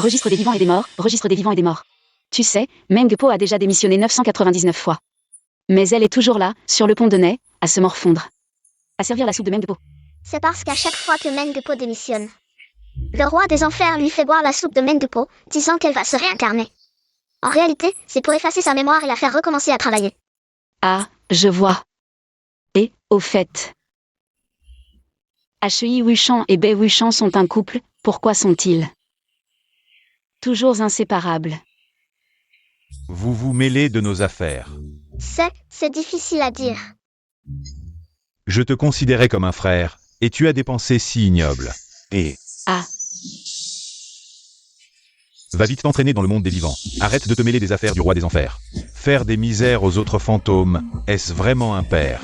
Registre des vivants et des morts, registre des vivants et des morts. Tu sais, Meng Po a déjà démissionné 999 fois. Mais elle est toujours là, sur le pont de Ney, à se morfondre. À servir la soupe de Meng Po. C'est parce qu'à chaque fois que Meng Po démissionne, le roi des enfers lui fait boire la soupe de Meng Po, disant qu'elle va se réincarner. En réalité, c'est pour effacer sa mémoire et la faire recommencer à travailler. Ah, je vois. Et, au fait... Hui Wuchan et Bei Wuchan sont un couple, pourquoi sont-ils toujours inséparables? Vous vous mêlez de nos affaires. C'est difficile à dire. Je te considérais comme un frère, et tu as des pensées si ignobles. Et... Ah, Va vite t'entraîner dans le monde des vivants. Arrête de te mêler des affaires du roi des enfers. Faire des misères aux autres fantômes, est-ce vraiment un père?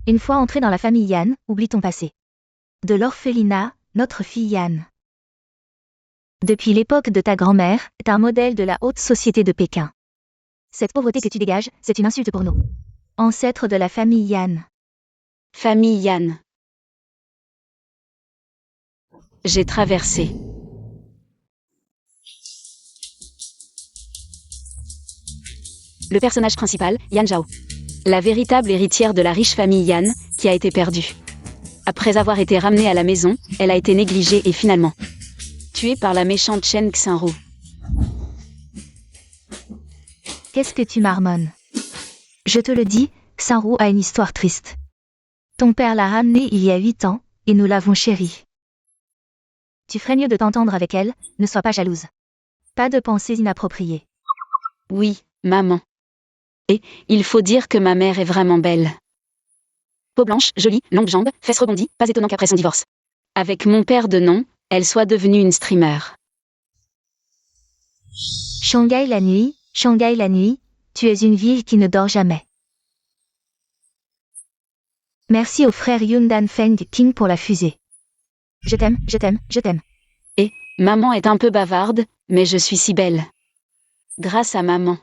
Une fois entré dans la famille Yan, oublie ton passé. De l'orphelinat, notre fille Yan. Depuis l'époque de ta grand-mère, est un modèle de la haute société de Pékin. Cette pauvreté que tu dégages, c'est une insulte pour nous. Ancêtre de la famille Yan. famille Yan. J'ai traversé. Le personnage principal, Yan Zhao. La véritable héritière de la riche famille Yan, qui a été perdue. Après avoir été ramenée à la maison, elle a été négligée et finalement tuée par la méchante Chen Xinru. Qu'est-ce que tu marmonnes? Je te le dis, Xinru a une histoire triste. Ton père l'a ramenée il y a 8 ans, et nous l'avons chérie. Tu ferais mieux de t'entendre avec elle, ne sois pas jalouse. Pas de pensées inappropriées. Oui, maman. Et, il faut dire que ma mère est vraiment belle. Peau blanche, jolie, longues jambes, fesses rebondies, pas étonnant qu'après son divorce avec mon père de nom, elle soit devenue une streamer. Shanghai la nuit, tu es une ville qui ne dort jamais. Merci au frère Yundan Feng King pour la fusée. Je t'aime, je t'aime, je t'aime. Et, maman est un peu bavarde, mais je suis si belle. Grâce à maman.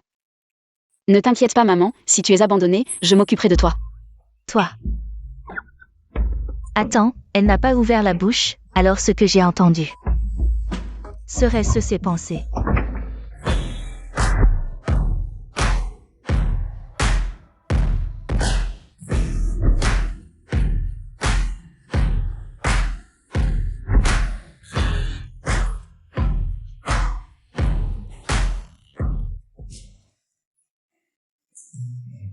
Ne t'inquiète pas maman, si tu es abandonnée, je m'occuperai de toi. Toi. Attends, elle n'a pas ouvert la bouche, alors ce que j'ai entendu. Serait-ce ses pensées?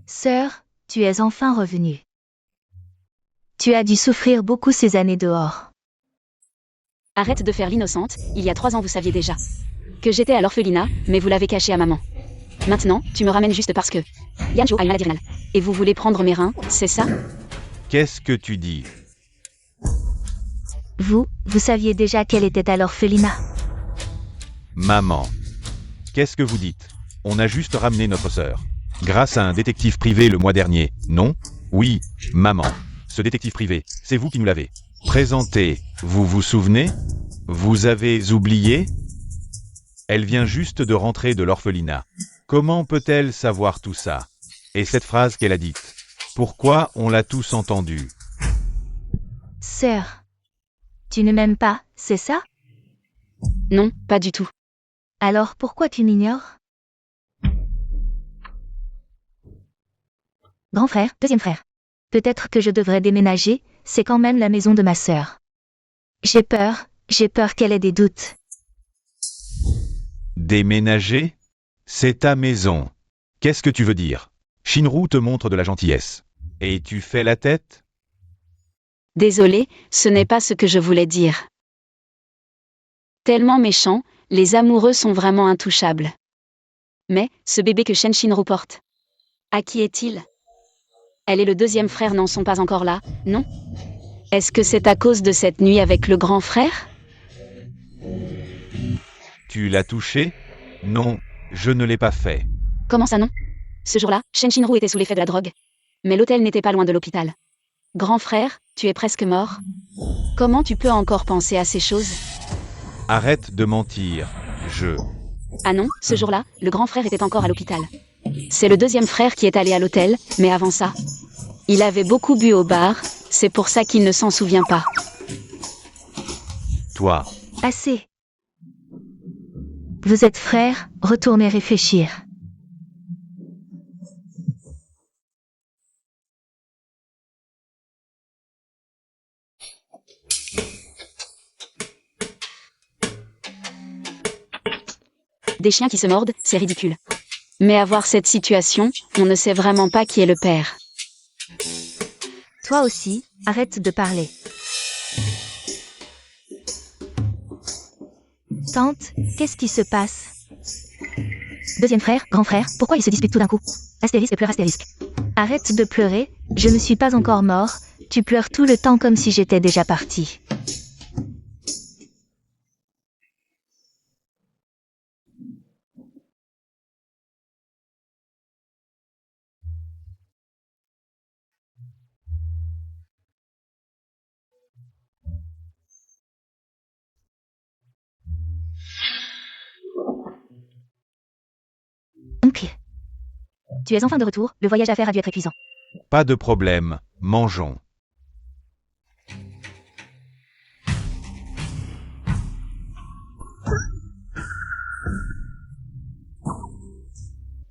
Sœur, tu es enfin revenue. Tu as dû souffrir beaucoup ces années dehors. Arrête de faire l'innocente, il y a 3 ans vous saviez déjà que j'étais à l'orphelinat, mais vous l'avez caché à maman. Maintenant, tu me ramènes juste parce que Yan Zhou a une maladie rénale. Et vous voulez prendre mes reins, c'est ça? Qu'est-ce que tu dis? Vous saviez déjà qu'elle était à l'orphelinat. Maman. Qu'est-ce que vous dites? On a juste ramené notre sœur. Grâce à un détective privé le mois dernier, non? Oui, maman. Ce détective privé, c'est vous qui nous l'avez présenté. Vous vous souvenez? Vous avez oublié? Elle vient juste de rentrer de l'orphelinat. Comment peut-elle savoir tout ça? Et cette phrase qu'elle a dite, pourquoi on l'a tous entendue? Sœur, tu ne m'aimes pas, c'est ça? Non, pas du tout. Alors pourquoi tu m'ignores? Grand frère, deuxième frère. Peut-être que je devrais déménager, c'est quand même la maison de ma sœur. J'ai peur qu'elle ait des doutes. Déménager? C'est ta maison. Qu'est-ce que tu veux dire? Shinru te montre de la gentillesse. Et tu fais la tête? Désolée, ce n'est pas ce que je voulais dire. Tellement méchant, les amoureux sont vraiment intouchables. Mais, ce bébé que Shen Shinru porte, à qui est-il? Elle et le deuxième frère n'en sont pas encore là, non? Est-ce que c'est à cause de cette nuit avec le grand frère? Tu l'as touché? Non, je ne l'ai pas fait. Comment ça non? Ce jour-là, Shen Shinru était sous l'effet de la drogue. Mais l'hôtel n'était pas loin de l'hôpital. Grand frère, tu es presque mort. Comment tu peux encore penser à ces choses? Arrête de mentir. Ah non, ce jour-là, le grand frère était encore à l'hôpital. C'est le deuxième frère qui est allé à l'hôtel, mais avant ça, il avait beaucoup bu au bar, c'est pour ça qu'il ne s'en souvient pas. Toi, Assez. Vous êtes frères, retournez réfléchir. Des chiens qui se mordent, c'est ridicule. Mais à voir cette situation, on ne sait vraiment pas qui est le père. Toi aussi, arrête de parler. Tante, qu'est-ce qui se passe? Deuxième frère, grand frère, pourquoi ils se disputent tout d'un coup? Astérisque pleure astérisque. Arrête de pleurer, je ne suis pas encore mort, tu pleures tout le temps comme si j'étais déjà parti. Oncle. Tu es enfin de retour, le voyage à faire a dû être épuisant. pas de problème, mangeons.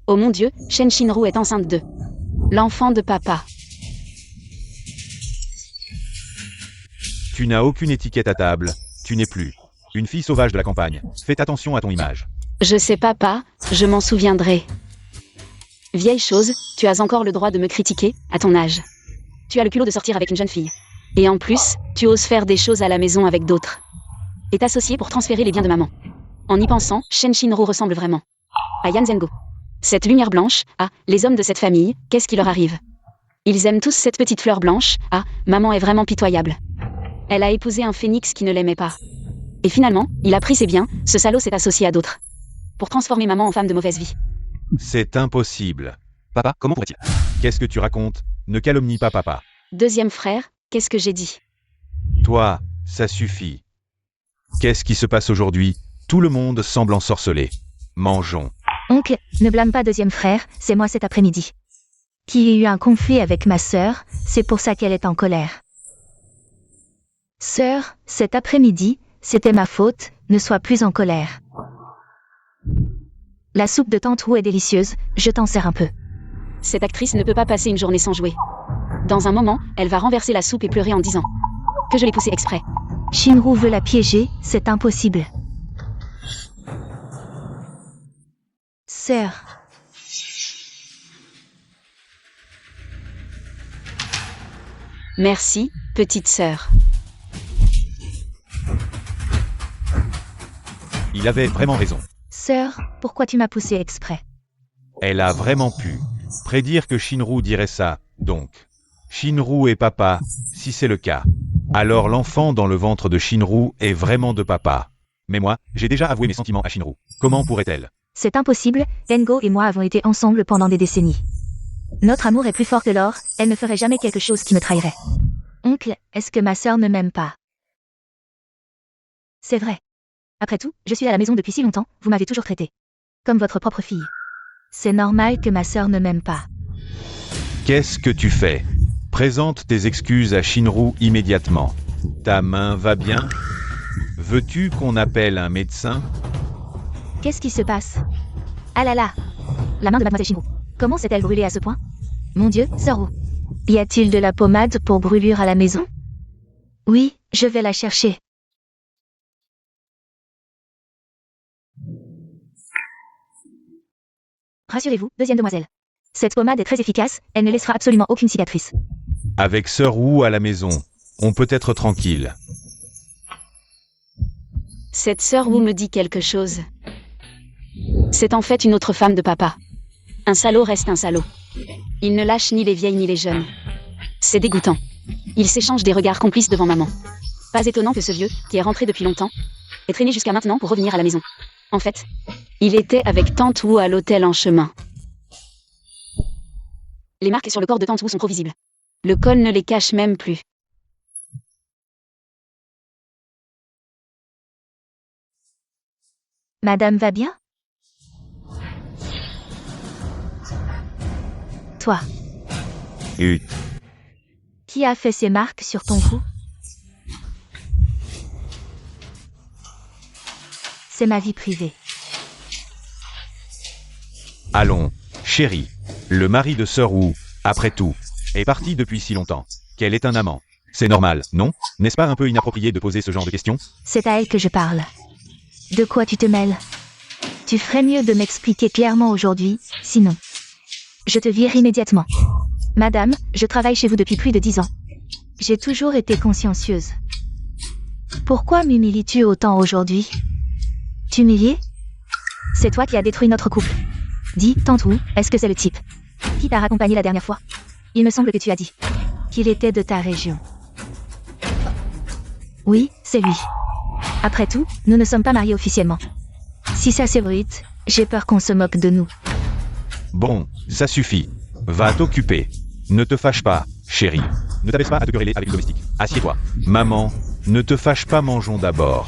Oh mon Dieu, Shen Shinru est enceinte de l'enfant de papa. Tu n'as aucune étiquette à table, tu n'es plus une fille sauvage de la campagne. Fais attention à ton image. Je sais papa, je m'en souviendrai. Vieille chose, tu as encore le droit de me critiquer, à ton âge. Tu as le culot de sortir avec une jeune fille. Et en plus, tu oses faire des choses à la maison avec d'autres. Et t'associer pour transférer les biens de maman. En y pensant, Shen Shinru ressemble vraiment à Yan Zhengo. Cette lumière blanche, ah, les hommes de cette famille, qu'est-ce qui leur arrive? Ils aiment tous cette petite fleur blanche, ah, maman est vraiment pitoyable. Elle a épousé un phénix qui ne l'aimait pas. Et finalement, il a pris ses biens, ce salaud s'est associé à d'autres. Pour transformer maman en femme de mauvaise vie. C'est impossible. Papa, comment pourrait-il? Qu'est-ce que tu racontes? Ne calomnie pas papa. Deuxième frère, qu'est-ce que j'ai dit? Toi, ça suffit. Qu'est-ce qui se passe aujourd'hui? Tout le monde semble ensorcelé. Mangeons. Oncle, ne blâme pas deuxième frère, c'est moi cet après-midi. Qui a eu un conflit avec ma sœur, c'est pour ça qu'elle est en colère. Sœur, cet après-midi, c'était ma faute, ne sois plus en colère. La soupe de tante Wu est délicieuse, je t'en sers un peu. Cette actrice ne peut pas passer une journée sans jouer. Dans un moment, elle va renverser la soupe et pleurer en disant que je l'ai poussée exprès. Shinru veut la piéger, c'est impossible. Sœur. Merci, petite sœur. Il avait vraiment raison. Sœur, pourquoi tu m'as poussé exprès? Elle a vraiment pu prédire que Shinru dirait ça, donc. Shinru est papa, si c'est le cas. Alors l'enfant dans le ventre de Shinru est vraiment de papa. Mais moi, j'ai déjà avoué mes sentiments à Shinru. Comment pourrait-elle? C'est impossible, Engo et moi avons été ensemble pendant des décennies. Notre amour est plus fort que l'or, elle ne ferait jamais quelque chose qui me trahirait. Oncle, est-ce que ma sœur ne m'aime pas? C'est vrai. Après tout, je suis à la maison depuis si longtemps, vous m'avez toujours traité comme votre propre fille. C'est normal que ma sœur ne m'aime pas. Qu'est-ce que tu fais? Présente tes excuses à Shinru immédiatement. Ta main va bien? Veux-tu qu'on appelle un médecin? Qu'est-ce qui se passe? Ah là là! La main de mademoiselle Shinru. Comment s'est-elle brûlée à ce point? Mon Dieu, sœur Wu. Y a-t-il de la pommade pour brûlure à la maison? Oui, je vais la chercher. Rassurez-vous, deuxième demoiselle. Cette pommade est très efficace, elle ne laissera absolument aucune cicatrice. Avec sœur Wu à la maison, on peut être tranquille. Cette sœur Wu me dit quelque chose. C'est en fait une autre femme de papa. Un salaud reste un salaud. Il ne lâche ni les vieilles ni les jeunes. C'est dégoûtant. Ils s'échangent des regards complices devant maman. Pas étonnant que ce vieux, qui est rentré depuis longtemps, ait traîné jusqu'à maintenant pour revenir à la maison. En fait, il était avec tante Wu à l'hôtel en chemin. Les marques sur le corps de tante Wu sont trop visibles. Le col ne les cache même plus. Madame va bien? Toi, Hut. qui a fait ces marques sur ton cou? C'est ma vie privée. Allons, chérie. Le mari de Sœur Wu, après tout, est parti depuis si longtemps. Qu'elle est un amant. C'est normal, non? N'est-ce pas un peu inapproprié de poser ce genre de questions? C'est à elle que je parle. De quoi tu te mêles? Tu ferais mieux de m'expliquer clairement aujourd'hui, sinon. Je te vire immédiatement. Madame, je travaille chez vous depuis plus de 10 ans. J'ai toujours été consciencieuse. Pourquoi m'humilies-tu autant aujourd'hui? T'humilier? C'est toi qui as détruit notre couple. Dis, tante Wu, est-ce que c'est le type qui t'a raccompagné la dernière fois? Il me semble que tu as dit qu'il était de ta région. Oui, c'est lui. Après tout, nous ne sommes pas mariés officiellement. Si ça s'ébruite, j'ai peur qu'on se moque de nous. Bon, ça suffit. Va t'occuper. Ne te fâche pas, chérie. Ne t'abaisse pas à te quereller avec le domestique. Assieds-toi. Maman, ne te fâche pas, mangeons d'abord.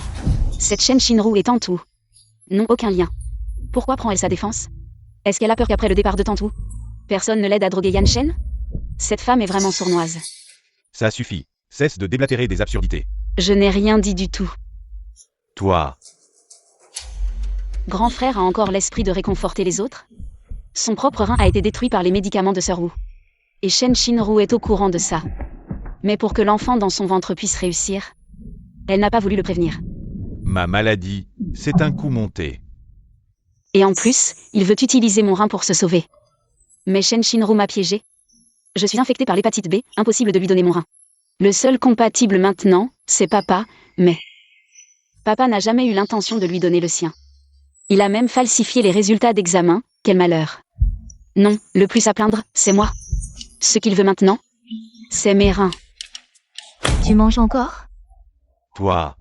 Cette Shen Shinru et Tante Wu n'ont aucun lien. Pourquoi prend-elle sa défense? Est-ce qu'elle a peur qu'après le départ de Tante Wu, personne ne l'aide à droguer Yan Shen? Cette femme est vraiment sournoise. Ça suffit. Cesse de déblatérer des absurdités. Je n'ai rien dit du tout. Toi, Grand frère a encore l'esprit de réconforter les autres? Son propre rein a été détruit par les médicaments de Sœur Wu. Et Shen Shinru est au courant de ça. Mais pour que l'enfant dans son ventre puisse réussir, elle n'a pas voulu le prévenir. ma maladie, c'est un coup monté. Et en plus, il veut utiliser mon rein pour se sauver. Mais Shen Shinru m'a piégé. Je suis infectée par l'hépatite B, impossible de lui donner mon rein. Le seul compatible maintenant, c'est papa, mais... Papa n'a jamais eu l'intention de lui donner le sien. Il a même falsifié les résultats d'examen, quel malheur. Non, le plus à plaindre, c'est moi. Ce qu'il veut maintenant, c'est mes reins. Tu manges encore? Toi,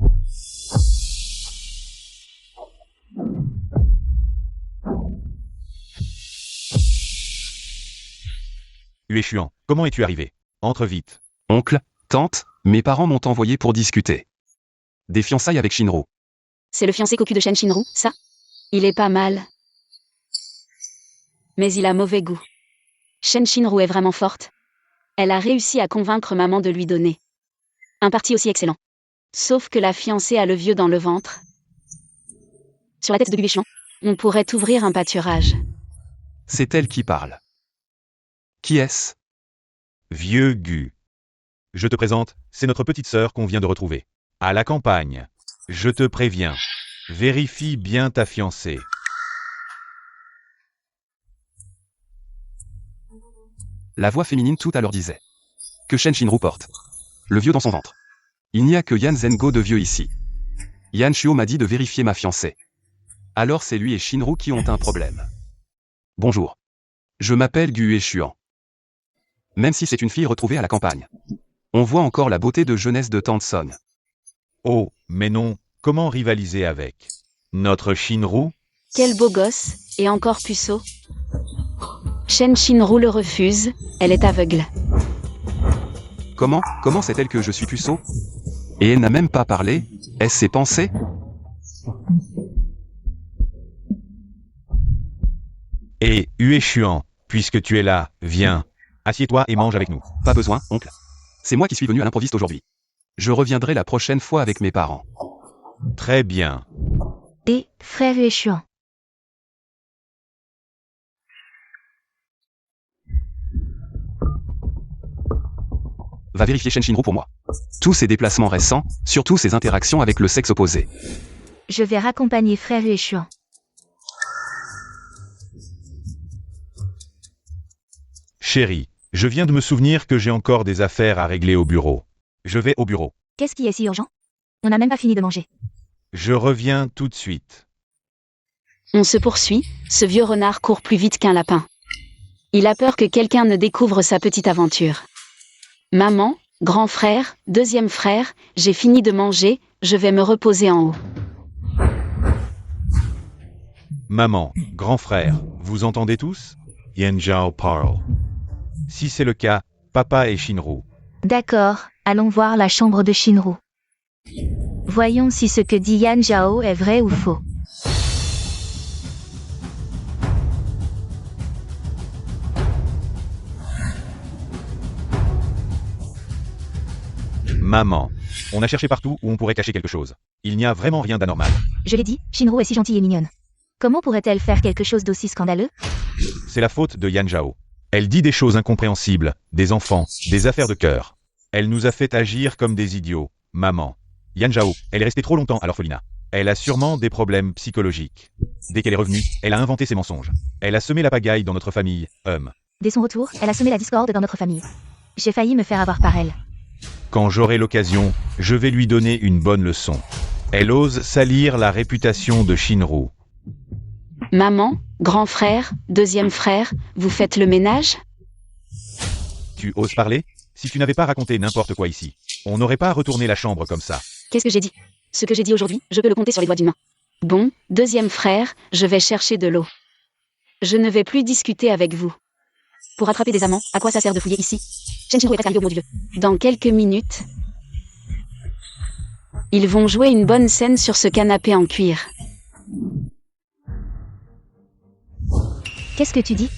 Ueshuan, comment es-tu arrivé? Entre vite. Oncle, tante, mes parents m'ont envoyé pour discuter. Des fiançailles avec Shinru. C'est le fiancé cocu de Shen Shinru, ça? Il est pas mal. Mais il a mauvais goût. Shen Shinru est vraiment forte. Elle a réussi à convaincre maman de lui donner un parti aussi excellent. Sauf que la fiancée a le vieux dans le ventre. Sur la tête de Guéchan, on pourrait ouvrir un pâturage. C'est elle qui parle. Qui est-ce? Vieux Gu. Je te présente, c'est notre petite sœur qu'on vient de retrouver. À la campagne. Je te préviens. Vérifie bien ta fiancée. La voix féminine tout à l'heure disait. Que Shen Shinru porte. Le vieux dans son ventre. Il n'y a que Yan Zengo de vieux ici. Yan Shuo m'a dit de vérifier ma fiancée. Alors c'est lui et Shinru qui ont un problème. Bonjour. Je m'appelle Gu Eshuan. Même si c'est une fille retrouvée à la campagne. On voit encore la beauté de jeunesse de Tante Son. Oh, mais non, comment rivaliser avec notre Shinru? Quel beau gosse, et encore puceau. Shen Shinru le refuse, elle est aveugle. Comment sait-elle que je suis puceau? Et elle n'a même pas parlé? Est-ce ses pensées? Et, Ueshuan, puisque tu es là, viens. Assieds-toi et mange avec nous. Pas besoin, oncle. C'est moi qui suis venu à l'improviste aujourd'hui. Je reviendrai la prochaine fois avec mes parents. Très bien. Et, frère Ueshuan. Va vérifier Shen Shinru pour moi. Tous ses déplacements récents, surtout ses interactions avec le sexe opposé. Je vais raccompagner frère Ueshuan. Chérie, je viens de me souvenir que j'ai encore des affaires à régler au bureau. Je vais au bureau. Qu'est-ce qui est si urgent? On n'a même pas fini de manger. Je reviens tout de suite. On se poursuit, ce vieux renard court plus vite qu'un lapin. Il a peur que quelqu'un ne découvre sa petite aventure. Maman, grand frère, deuxième frère, j'ai fini de manger, je vais me reposer en haut. Maman, grand frère, vous entendez tous? Yan Zhao parle. Si c'est le cas, Papa et Shinru. D'accord, allons voir la chambre de Shinru. Voyons si ce que dit Yan Zhao est vrai ou faux. Maman. On a cherché partout où on pourrait cacher quelque chose. Il n'y a vraiment rien d'anormal. Je l'ai dit, Shinru est si gentille et mignonne. Comment pourrait-elle faire quelque chose d'aussi scandaleux? C'est la faute de Yan Zhao. Elle dit des choses incompréhensibles, des enfants, des affaires de cœur. Elle nous a fait agir comme des idiots. Maman. Yan Zhao, elle est restée trop longtemps à l'orphelinat. Elle a sûrement des problèmes psychologiques. Dès qu'elle est revenue, elle a inventé ses mensonges. Elle a semé la pagaille dans notre famille, Dès son retour, elle a semé la discorde dans notre famille. J'ai failli me faire avoir par elle. Quand j'aurai l'occasion, je vais lui donner une bonne leçon. Elle ose salir la réputation de Shinru. Maman, grand frère, deuxième frère, vous faites le ménage? Tu oses parler? Si tu n'avais pas raconté n'importe quoi ici, on n'aurait pas retourné la chambre comme ça. Qu'est-ce que j'ai dit? Ce que j'ai dit aujourd'hui, je peux le compter sur les doigts d'une main. Bon, deuxième frère, je vais chercher de l'eau. Je ne vais plus discuter avec vous. Pour attraper des amants, à quoi ça sert de fouiller ici? Shinru est presque arrivé au bout du jeu. Dans quelques minutes, ils vont jouer une bonne scène sur ce canapé en cuir. Qu'est-ce que tu dis?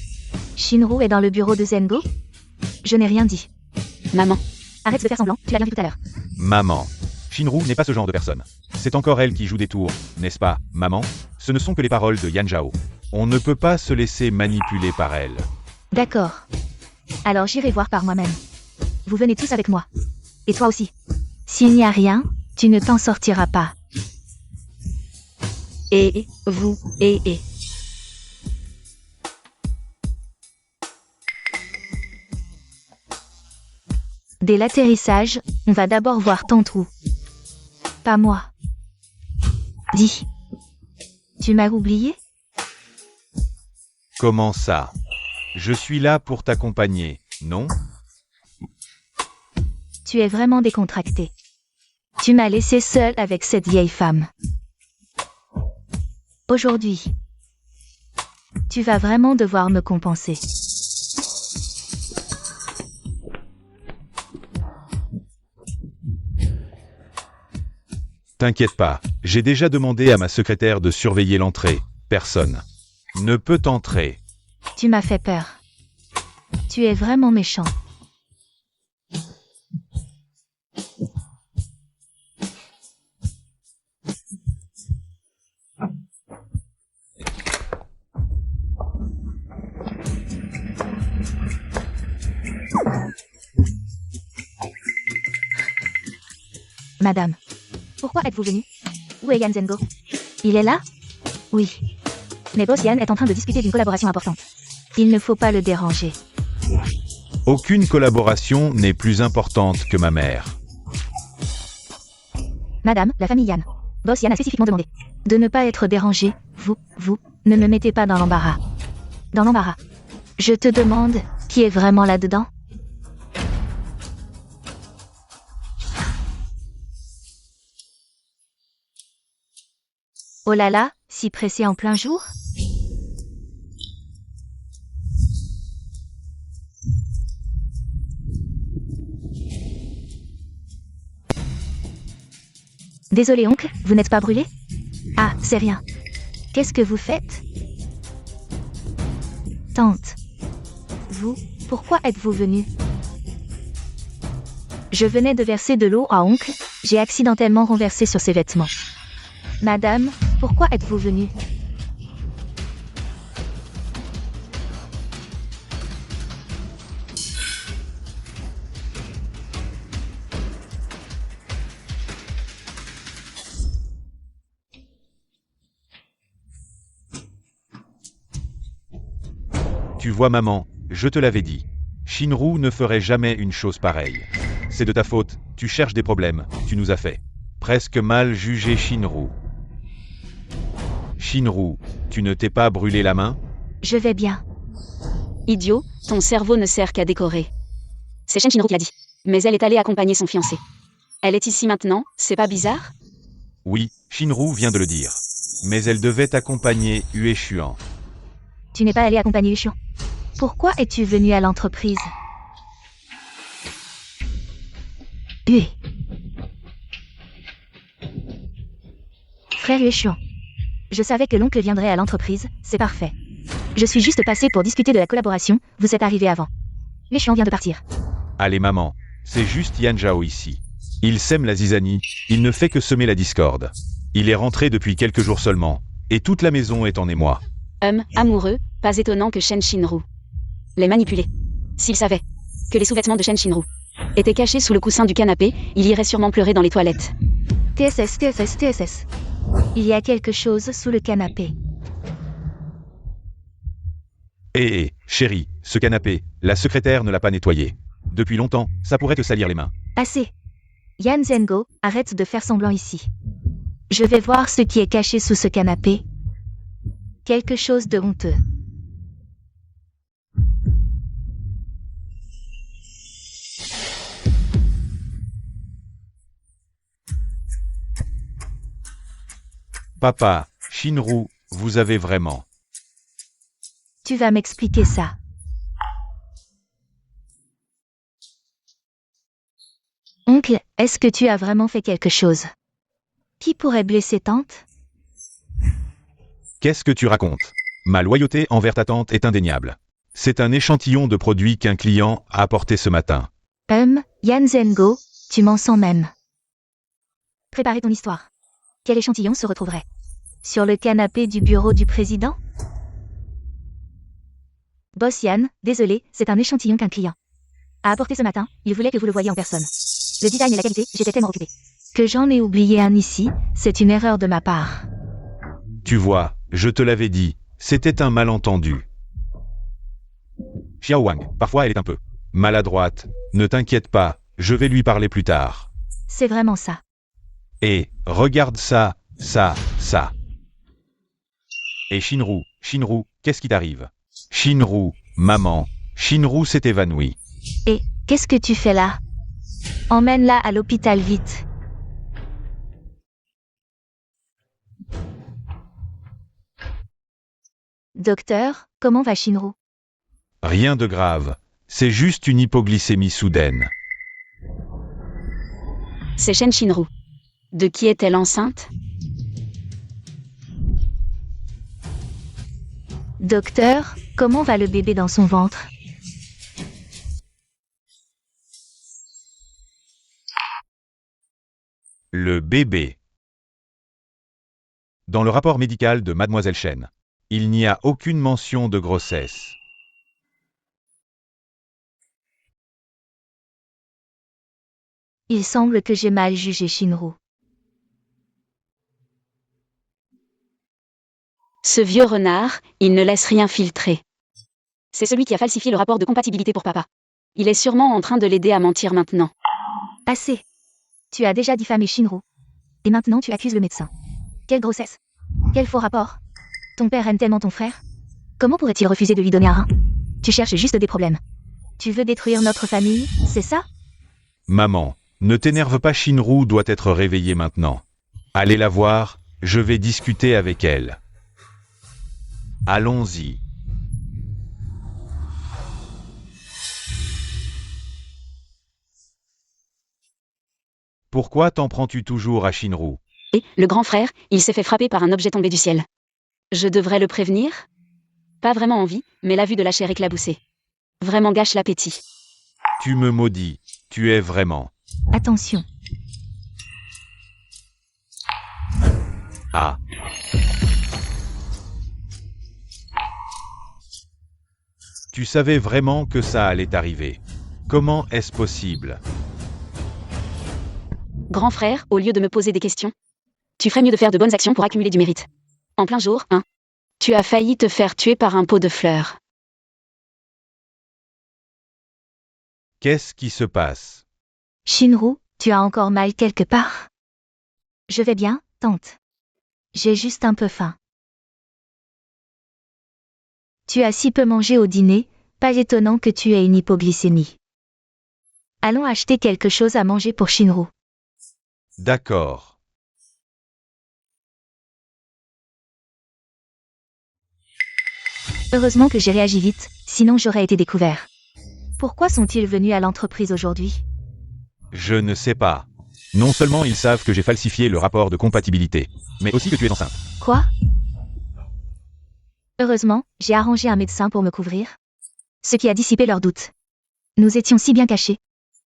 Shinru est dans le bureau de Zengo? Je n'ai rien dit. Maman, Arrête de faire semblant, tu l'as bien vu tout à l'heure. Maman. Shinru n'est pas ce genre de personne. C'est encore elle qui joue des tours, n'est-ce pas, maman? Ce ne sont que les paroles de Yan Zhao. On ne peut pas se laisser manipuler par elle. D'accord. Alors j'irai voir par moi-même. Vous venez tous avec moi. Et toi aussi. S'il n'y a rien, tu ne t'en sortiras pas. et vous, et. Dès l'atterrissage, on va d'abord voir ton trou. Pas moi. Dis. Tu m'as oublié? Comment ça? Je suis là pour t'accompagner, non? Tu es vraiment décontracté. Tu m'as laissé seule avec cette vieille femme. Aujourd'hui, tu vas vraiment devoir me compenser. T'inquiète pas, j'ai déjà demandé à ma secrétaire de surveiller l'entrée. Personne ne peut entrer. Tu m'as fait peur. Tu es vraiment méchant. Madame, pourquoi êtes-vous venue? Où est Yan Zengo? Il est là? Oui. Mais Boss Yan est en train de discuter d'une collaboration importante. Il ne faut pas le déranger. Aucune collaboration n'est plus importante que ma mère. Madame, la famille Yan. Boss Yan a spécifiquement demandé de ne pas être dérangé. Vous, ne me mettez pas dans l'embarras. Dans l'embarras. Je te demande, qui est vraiment là-dedans? Oh là là, si pressé en plein jour? Désolé oncle, vous n'êtes pas brûlé? Ah, c'est rien. Qu'est-ce que vous faites? Tante. Vous, pourquoi êtes-vous venue? Je venais de verser de l'eau à oncle, j'ai accidentellement renversé sur ses vêtements. Madame, pourquoi êtes-vous venue? Tu vois maman, je te l'avais dit. Shinru ne ferait jamais une chose pareille. C'est de ta faute, tu cherches des problèmes, tu nous as fait presque mal juger Shinru. Shinru, tu ne t'es pas brûlé la main? Je vais bien. Idiot, ton cerveau ne sert qu'à décorer. C'est Shinru qui l'a dit. Mais elle est allée accompagner son fiancé. Elle est ici maintenant, c'est pas bizarre? Oui, Shinru vient de le dire. Mais elle devait accompagner Ueshuan. Tu n'es pas allé accompagner Uchion. Pourquoi es-tu venu à l'entreprise? Hué. Frère Huéchuan. Je savais que l'oncle viendrait à l'entreprise, c'est parfait. Je suis juste passé pour discuter de la collaboration, vous êtes arrivé avant. Huéchuan vient de partir. Allez maman, c'est juste Yan Zhao ici. Il sème la zizanie, il ne fait que semer la discorde. Il est rentré depuis quelques jours seulement, et toute la maison est en émoi. Amoureux, pas étonnant que Shen Shinru les manipulait. S'il savait que les sous-vêtements de Shen Shinru étaient cachés sous le coussin du canapé, il irait sûrement pleurer dans les toilettes. TSS. Il y a quelque chose sous le canapé. Chérie, ce canapé, la secrétaire ne l'a pas nettoyé. Depuis longtemps, ça pourrait te salir les mains. Assez. Yan Zhengo, arrête de faire semblant ici. Je vais voir ce qui est caché sous ce canapé. Quelque chose de honteux. Papa, Shinru, vous avez vraiment... Tu vas m'expliquer ça. Oncle, est-ce que tu as vraiment fait quelque chose? Qui pourrait blesser tante? Qu'est-ce que tu racontes? Ma loyauté envers ta tante est indéniable. C'est un échantillon de produit qu'un client a apporté ce matin. Yan Zhengo, tu m'en sens même. Préparez ton histoire. Quel échantillon se retrouverait sur le canapé du bureau du président? Boss Yan, désolé, c'est un échantillon qu'un client a apporté ce matin, il voulait que vous le voyiez en personne. Le design et la qualité, j'étais tellement occupé que j'en ai oublié un ici, c'est une erreur de ma part. Tu vois, je te l'avais dit, c'était un malentendu. Xiao Wang, parfois elle est un peu maladroite, ne t'inquiète pas, je vais lui parler plus tard. C'est vraiment ça. Et, regarde ça. Et Shinru, qu'est-ce qui t'arrive? Shinru, maman, Shinru s'est évanoui. Et, qu'est-ce que tu fais là? Emmène-la à l'hôpital vite. Docteur, comment va Shinru? Rien de grave, c'est juste une hypoglycémie soudaine. C'est Shen Shinru. De qui est-elle enceinte? Docteur, comment va le bébé dans son ventre? Le bébé. Dans le rapport médical de Mademoiselle Chen, il n'y a aucune mention de grossesse. Il semble que j'ai mal jugé Shinru. Ce vieux renard, il ne laisse rien filtrer. C'est celui qui a falsifié le rapport de compatibilité pour papa. Il est sûrement en train de l'aider à mentir maintenant. Assez. Tu as déjà diffamé Shinru. Et maintenant tu accuses le médecin. Quelle grossesse? Quel faux rapport? Ton père aime tellement ton frère? Comment pourrait-il refuser de lui donner un rein? Tu cherches juste des problèmes. Tu veux détruire notre famille, c'est ça? Maman, ne t'énerve pas, Shinru doit être réveillée maintenant. Allez la voir, je vais discuter avec elle. Allons-y. Pourquoi t'en prends-tu toujours à Shinru? Et, le grand frère, il s'est fait frapper par un objet tombé du ciel. Je devrais le prévenir? Pas vraiment envie, mais la vue de la chair éclaboussée vraiment gâche l'appétit. Tu me maudis, tu es vraiment... Attention. Ah. Tu savais vraiment que ça allait arriver. Comment est-ce possible? Grand frère, au lieu de me poser des questions, tu ferais mieux de faire de bonnes actions pour accumuler du mérite. En plein jour, hein? Tu as failli te faire tuer par un pot de fleurs. Qu'est-ce qui se passe? Shinru, tu as encore mal quelque part? Je vais bien, tante. J'ai juste un peu faim. Tu as si peu mangé au dîner, pas étonnant que tu aies une hypoglycémie. Allons acheter quelque chose à manger pour Shinru. D'accord. Heureusement que j'ai réagi vite, sinon j'aurais été découvert. Pourquoi sont-ils venus à l'entreprise aujourd'hui? Je ne sais pas. Non seulement ils savent que j'ai falsifié le rapport de compatibilité, mais aussi que tu es enceinte. Quoi? Heureusement, j'ai arrangé un médecin pour me couvrir. Ce qui a dissipé leurs doutes. Nous étions si bien cachés.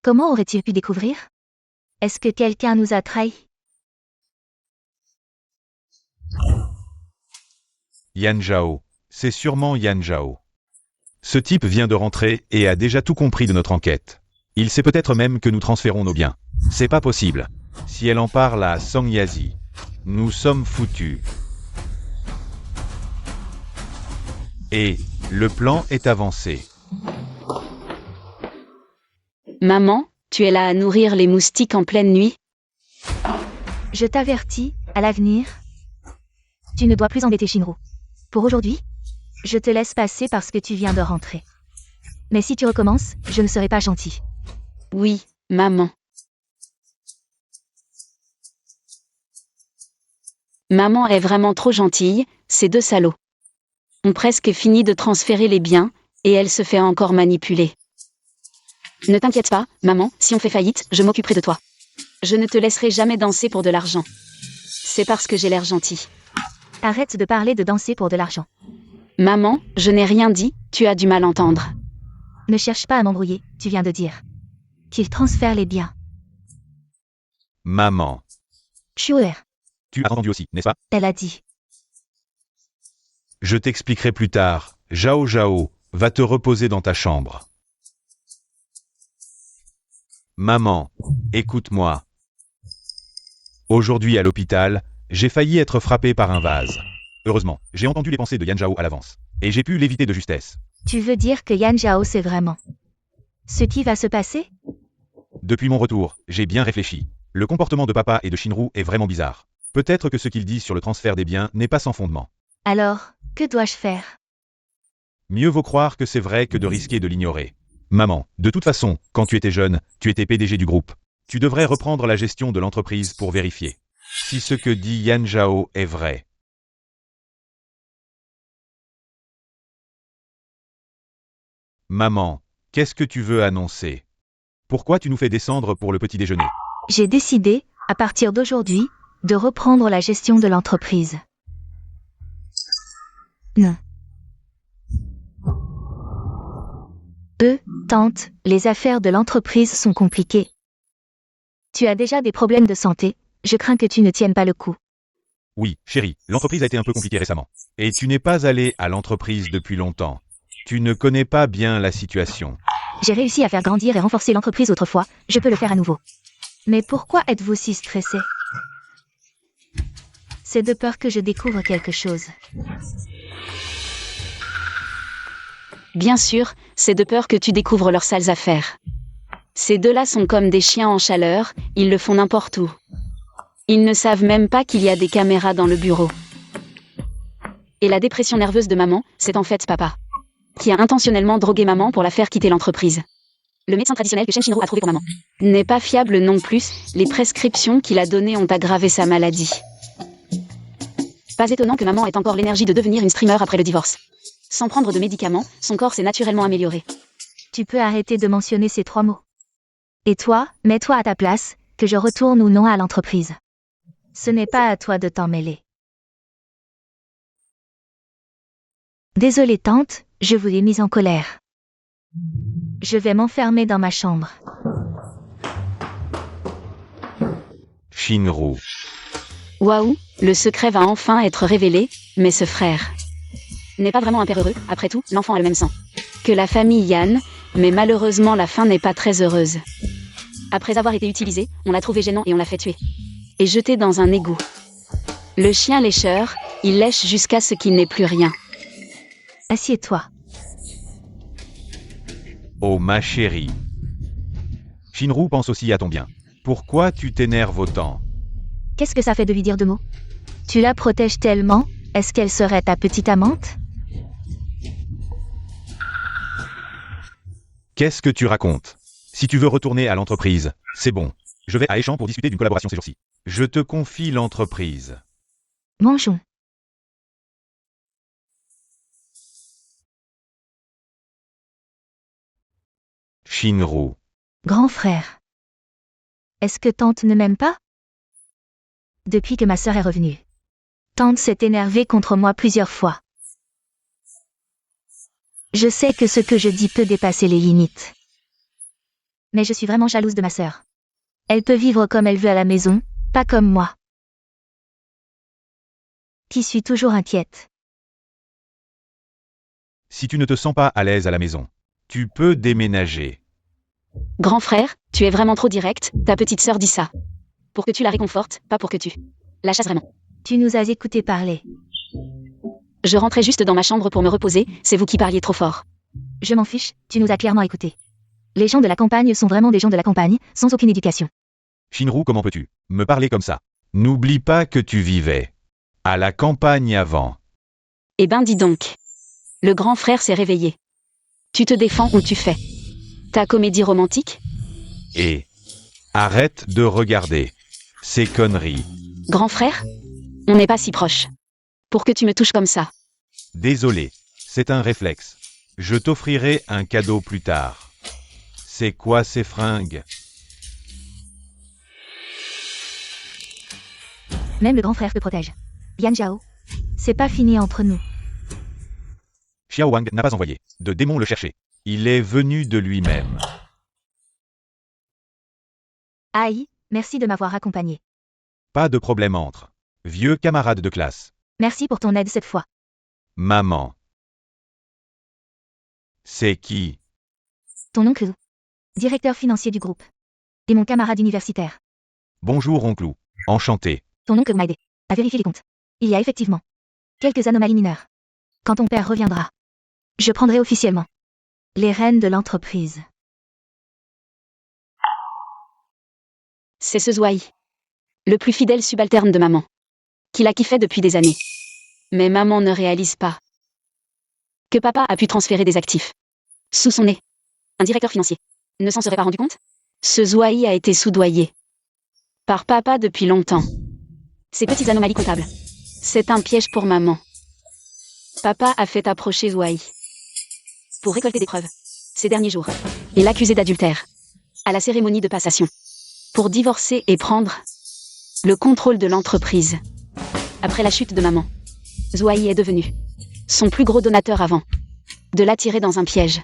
Comment aurait-il pu découvrir? Est-ce que quelqu'un nous a trahis? Yan Zhao. C'est sûrement Yan Zhao. Ce type vient de rentrer et a déjà tout compris de notre enquête. Il sait peut-être même que nous transférons nos biens. C'est pas possible. Si elle en parle à Song Yazi, nous sommes foutus. Et le plan est avancé. Maman, tu es là à nourrir les moustiques en pleine nuit? Je t'avertis, à l'avenir, tu ne dois plus embêter Shinru. Pour aujourd'hui, je te laisse passer parce que tu viens de rentrer. Mais si tu recommences, je ne serai pas gentil. Oui, maman. Maman est vraiment trop gentille, ces deux salauds ont presque fini de transférer les biens, et elle se fait encore manipuler. Ne t'inquiète pas, maman, si on fait faillite, je m'occuperai de toi. Je ne te laisserai jamais danser pour de l'argent. C'est parce que j'ai l'air gentil. Arrête de parler de danser pour de l'argent. Maman, je n'ai rien dit, tu as du mal entendre. Ne cherche pas à m'embrouiller, tu viens de dire qu'il transfère les biens. Maman. Shuer, Tu as entendu aussi, n'est-ce pas? elle a dit. Je t'expliquerai plus tard. Zhao Zhao, va te reposer dans ta chambre. Maman, écoute-moi. Aujourd'hui à l'hôpital, j'ai failli être frappé par un vase. Heureusement, j'ai entendu les pensées de Yan Zhao à l'avance. Et j'ai pu l'éviter de justesse. Tu veux dire que Yan Zhao sait vraiment ce qui va se passer? Depuis mon retour, j'ai bien réfléchi. Le comportement de papa et de Shinru est vraiment bizarre. Peut-être que ce qu'il dit sur le transfert des biens n'est pas sans fondement. Alors, que dois-je faire? Mieux vaut croire que c'est vrai que de risquer de l'ignorer. Maman, de toute façon, quand tu étais jeune, tu étais PDG du groupe. Tu devrais reprendre la gestion de l'entreprise pour vérifier si ce que dit Yan Zhao est vrai. Maman, qu'est-ce que tu veux annoncer? Pourquoi tu nous fais descendre pour le petit déjeuner? J'ai décidé, à partir d'aujourd'hui, de reprendre la gestion de l'entreprise. Non. Tante, les affaires de l'entreprise sont compliquées. Tu as déjà des problèmes de santé, je crains que tu ne tiennes pas le coup. Oui, chérie, l'entreprise a été un peu compliquée récemment. Et tu n'es pas allé à l'entreprise depuis longtemps. Tu ne connais pas bien la situation. J'ai réussi à faire grandir et renforcer l'entreprise autrefois, je peux le faire à nouveau. Mais pourquoi êtes-vous si stressé? C'est de peur que je découvre quelque chose. Bien sûr, c'est de peur que tu découvres leurs sales affaires. Ces deux-là sont comme des chiens en chaleur, ils le font n'importe où. Ils ne savent même pas qu'il y a des caméras dans le bureau. Et la dépression nerveuse de maman, c'est en fait papa, qui a intentionnellement drogué maman pour la faire quitter l'entreprise. Le médecin traditionnel que Shinru a trouvé pour maman n'est pas fiable non plus, les prescriptions qu'il a données ont aggravé sa maladie. Pas étonnant que maman ait encore l'énergie de devenir une streamer après le divorce. Sans prendre de médicaments, son corps s'est naturellement amélioré. Tu peux arrêter de mentionner ces 3 mots. Et toi, mets-toi à ta place, que je retourne ou non à l'entreprise. Ce n'est pas à toi de t'en mêler. Désolée tante, je vous ai mise en colère. Je vais m'enfermer dans ma chambre. Shinru. Waouh, le secret va enfin être révélé, mais ce frère n'est pas vraiment un père heureux, après tout, l'enfant a le même sang que la famille Yan, mais malheureusement la fin n'est pas très heureuse. Après avoir été utilisé, on l'a trouvé gênant et on l'a fait tuer. Et jeté dans un égout. Le chien lécheur, il lèche jusqu'à ce qu'il n'ait plus rien. Assieds-toi. Oh ma chérie. Shinru pense aussi à ton bien. Pourquoi tu t'énerves autant? Qu'est-ce que ça fait de lui dire 2 mots? Tu la protèges tellement, est-ce qu'elle serait ta petite amante? Qu'est-ce que tu racontes? Si tu veux retourner à l'entreprise, c'est bon. Je vais à Échamps pour discuter d'une collaboration ces jours-ci. Je te confie l'entreprise. Mangeons. Shinru. Grand frère. Est-ce que tante ne m'aime pas? Depuis que ma sœur est revenue. Tante s'est énervée contre moi plusieurs fois. Je sais que ce que je dis peut dépasser les limites. Mais je suis vraiment jalouse de ma sœur. Elle peut vivre comme elle veut à la maison, pas comme moi. Qui suis toujours inquiète. Si tu ne te sens pas à l'aise à la maison, tu peux déménager. Grand frère, tu es vraiment trop direct, ta petite sœur dit ça. Pour que tu la réconfortes, pas pour que tu la chasses vraiment. Tu nous as écouté parler. Je rentrais juste dans ma chambre pour me reposer, c'est vous qui parliez trop fort. Je m'en fiche, tu nous as clairement écoutés. Les gens de la campagne sont vraiment des gens de la campagne, sans aucune éducation. Shinru, comment peux-tu me parler comme ça? N'oublie pas que tu vivais à la campagne avant. Eh ben dis donc. Le grand frère s'est réveillé. Tu te défends ou tu fais ta comédie romantique? Et arrête de regarder ces conneries. Grand frère? On n'est pas si proches. Pour que tu me touches comme ça. Désolé, c'est un réflexe. Je t'offrirai un cadeau plus tard. C'est quoi ces fringues? Même le grand frère te protège. Yan Zhao. C'est pas fini entre nous. Xiao Wang n'a pas envoyé de démon le chercher. Il est venu de lui-même. Aïe, merci de m'avoir accompagné. Pas de problème entre vieux camarades de classe. Merci pour ton aide cette fois. Maman. C'est qui? Ton oncle. Directeur financier du groupe. Et mon camarade universitaire. Bonjour oncle. Enchanté. Ton oncle m'a aidé à vérifier les comptes. Il y a effectivement quelques anomalies mineures. Quand ton père reviendra, je prendrai officiellement les rênes de l'entreprise. C'est ce Zouai. Le plus fidèle subalterne de maman. Qui la kiffait depuis des années. Mais maman ne réalise pas que papa a pu transférer des actifs sous son nez. Un directeur financier ne s'en serait pas rendu compte? Ce Zouai a été soudoyé par papa depuis longtemps. Ces petites anomalies comptables. C'est un piège pour maman. Papa a fait approcher Zouai pour récolter des preuves. Ces derniers jours, il l'accusait d'adultère à la cérémonie de passation pour divorcer et prendre le contrôle de l'entreprise. Après la chute de maman, Zouai est devenu son plus gros donateur avant de l'attirer dans un piège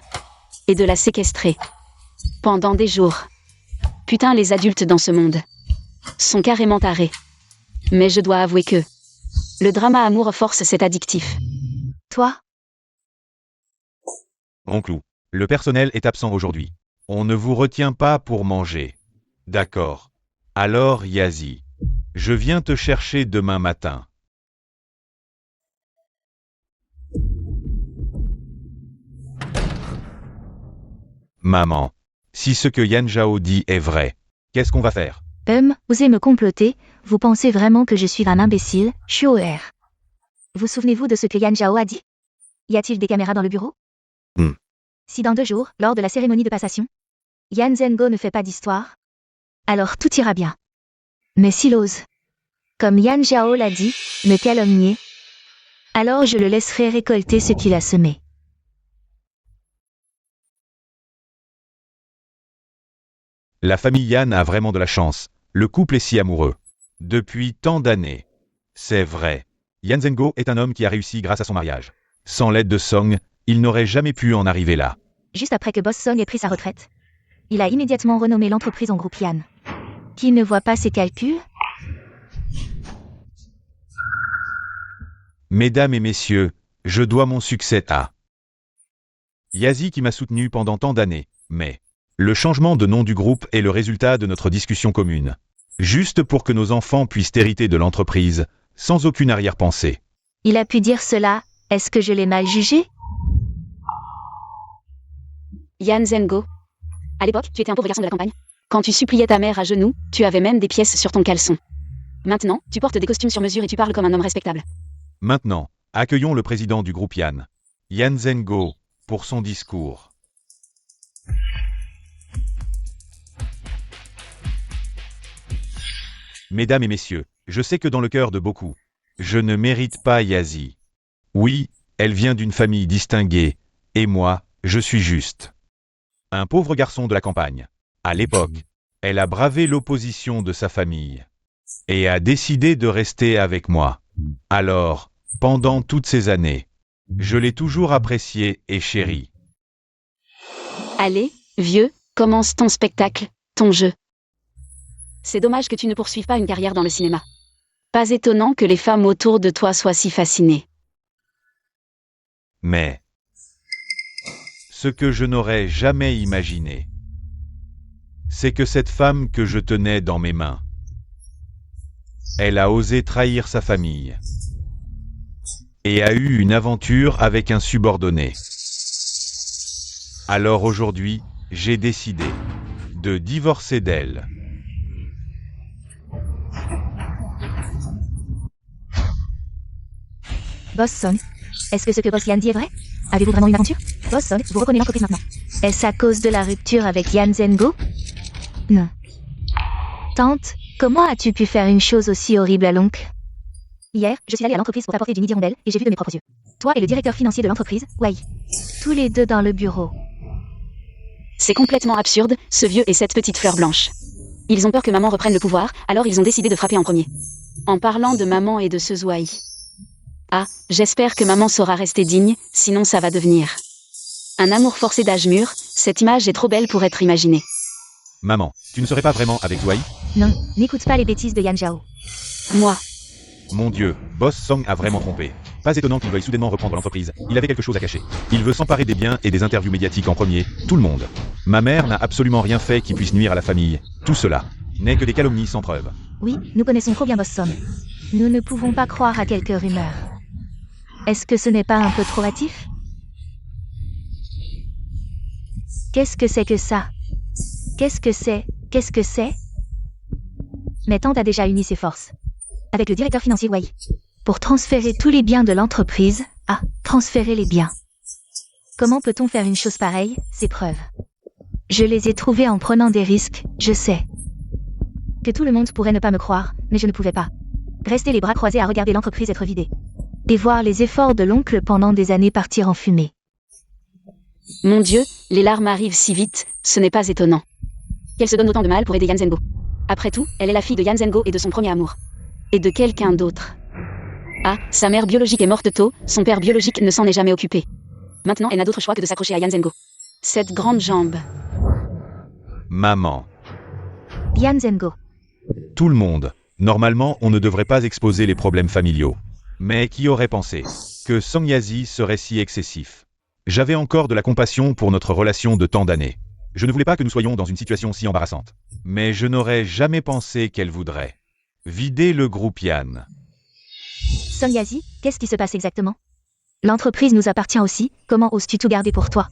et de la séquestrer pendant des jours. Putain, les adultes dans ce monde sont carrément tarés. Mais je dois avouer que le drama amour force cet addictif. Toi? Oncle, le personnel est absent aujourd'hui. On ne vous retient pas pour manger. D'accord. Alors Yazi, je viens te chercher demain matin. Maman, si ce que Yan Zhao dit est vrai, qu'est-ce qu'on va faire? Osez me comploter, vous pensez vraiment que je suis un imbécile, Shuoer. Vous souvenez-vous de ce que Yan Zhao a dit? Y a-t-il des caméras dans le bureau? Si dans 2 jours, lors de la cérémonie de passation, Yan Zhengo ne fait pas d'histoire, alors tout ira bien. Mais s'il ose, comme Yan Zhao l'a dit, me calomnier, alors je le laisserai récolter ce qu'il a semé. La famille Yan a vraiment de la chance. Le couple est si amoureux. Depuis tant d'années. C'est vrai. Yan Zhengo est un homme qui a réussi grâce à son mariage. Sans l'aide de Song, il n'aurait jamais pu en arriver là. Juste après que Boss Song ait pris sa retraite, il a immédiatement renommé l'entreprise en groupe Yan. Qui ne voit pas ses calculs? Mesdames et messieurs, je dois mon succès à Yazi qui m'a soutenu pendant tant d'années, mais le changement de nom du groupe est le résultat de notre discussion commune. Juste pour que nos enfants puissent hériter de l'entreprise, sans aucune arrière-pensée. Il a pu dire cela, est-ce que je l'ai mal jugé? Yan Zhengo. À l'époque, tu étais un pauvre garçon de la campagne. Quand tu suppliais ta mère à genoux, tu avais même des pièces sur ton caleçon. Maintenant, tu portes des costumes sur mesure et tu parles comme un homme respectable. Maintenant, accueillons le président du groupe Yan, Yan Zhengo, pour son discours. Mesdames et messieurs, je sais que dans le cœur de beaucoup, je ne mérite pas Yazi. Oui, elle vient d'une famille distinguée, et moi, je suis juste un pauvre garçon de la campagne. À l'époque, Elle a bravé l'opposition de sa famille et a décidé de rester avec moi. Alors, pendant toutes ces années, je l'ai toujours appréciée et chérie. Allez, vieux, commence ton spectacle, ton jeu. C'est dommage que tu ne poursuives pas une carrière dans le cinéma. Pas étonnant que les femmes autour de toi soient si fascinées. Mais ce que je n'aurais jamais imaginé, c'est que cette femme que je tenais dans mes mains, elle a osé trahir sa famille et a eu une aventure avec un subordonné. Alors aujourd'hui, j'ai décidé de divorcer d'elle. Boss Song, est-ce que ce que Boss Yan dit est vrai? Avez-vous vraiment une aventure? Boss Song, vous reconnaissez l'entreprise maintenant. Est-ce à cause de la rupture avec Yan Zhengo? Non. Tante, comment as-tu pu faire une chose aussi horrible à l'oncle? Hier, je suis allée à l'entreprise pour apporter du midi rondelle et j'ai vu de mes propres yeux. Toi et le directeur financier de l'entreprise, Wei. Tous les deux dans le bureau. C'est complètement absurde, ce vieux et cette petite fleur blanche. Ils ont peur que maman reprenne le pouvoir, alors ils ont décidé de frapper en premier. En parlant de maman et de ce Zouaï. Ah, j'espère que maman saura rester digne, sinon ça va devenir un amour forcé d'âge mûr. Cette image est trop belle pour être imaginée. Maman, tu ne serais pas vraiment avec Zouaï? Non, n'écoute pas les bêtises de Yan Zhao. Moi, Mon Dieu, Boss Song a vraiment trompé. Pas étonnant qu'il veuille soudainement reprendre l'entreprise. Il avait quelque chose à cacher. Il veut s'emparer des biens et des interviews médiatiques en premier, tout le monde. Ma mère n'a absolument rien fait qui puisse nuire à la famille. Tout cela n'est que des calomnies sans preuve. Oui, nous connaissons trop bien Boss Song. Nous ne pouvons pas croire à quelques rumeurs. Est-ce que ce n'est pas un peu trop hâtif? Qu'est-ce que c'est que ça? Qu'est-ce que c'est? Qu'est-ce que c'est? Mais tante a déjà uni ses forces. Avec le directeur financier Wei. Pour transférer tous les biens de l'entreprise. Ah, transférer les biens. Comment peut-on faire une chose pareille? Ces preuves. Je les ai trouvées en prenant des risques, je sais. Que tout le monde pourrait ne pas me croire, mais je ne pouvais pas. Rester les bras croisés à regarder l'entreprise être vidée. Et voir les efforts de l'oncle pendant des années partir en fumée. mon Dieu, les larmes arrivent si vite, ce n'est pas étonnant. Qu'elle se donne autant de mal pour aider Yan Zhengo. Après tout, elle est la fille de Yan Zhengo et de son premier amour. Et de quelqu'un d'autre. Ah, sa mère biologique est morte tôt, son père biologique ne s'en est jamais occupé. Maintenant, elle n'a d'autre choix que de s'accrocher à Yan Zhengo. Cette grande jambe. Maman, Yan Zhengo. tout le monde. Normalement, on ne devrait pas exposer les problèmes familiaux. Mais qui aurait pensé que Song Yazi serait si excessif? J'avais encore de la compassion pour notre relation de tant d'années. Je ne voulais pas que nous soyons dans une situation si embarrassante. Mais je n'aurais jamais pensé qu'elle voudrait vider le groupe Yan. Song Yazi, qu'est-ce qui se passe exactement? L'entreprise nous appartient aussi, comment oses-tu tout garder pour toi?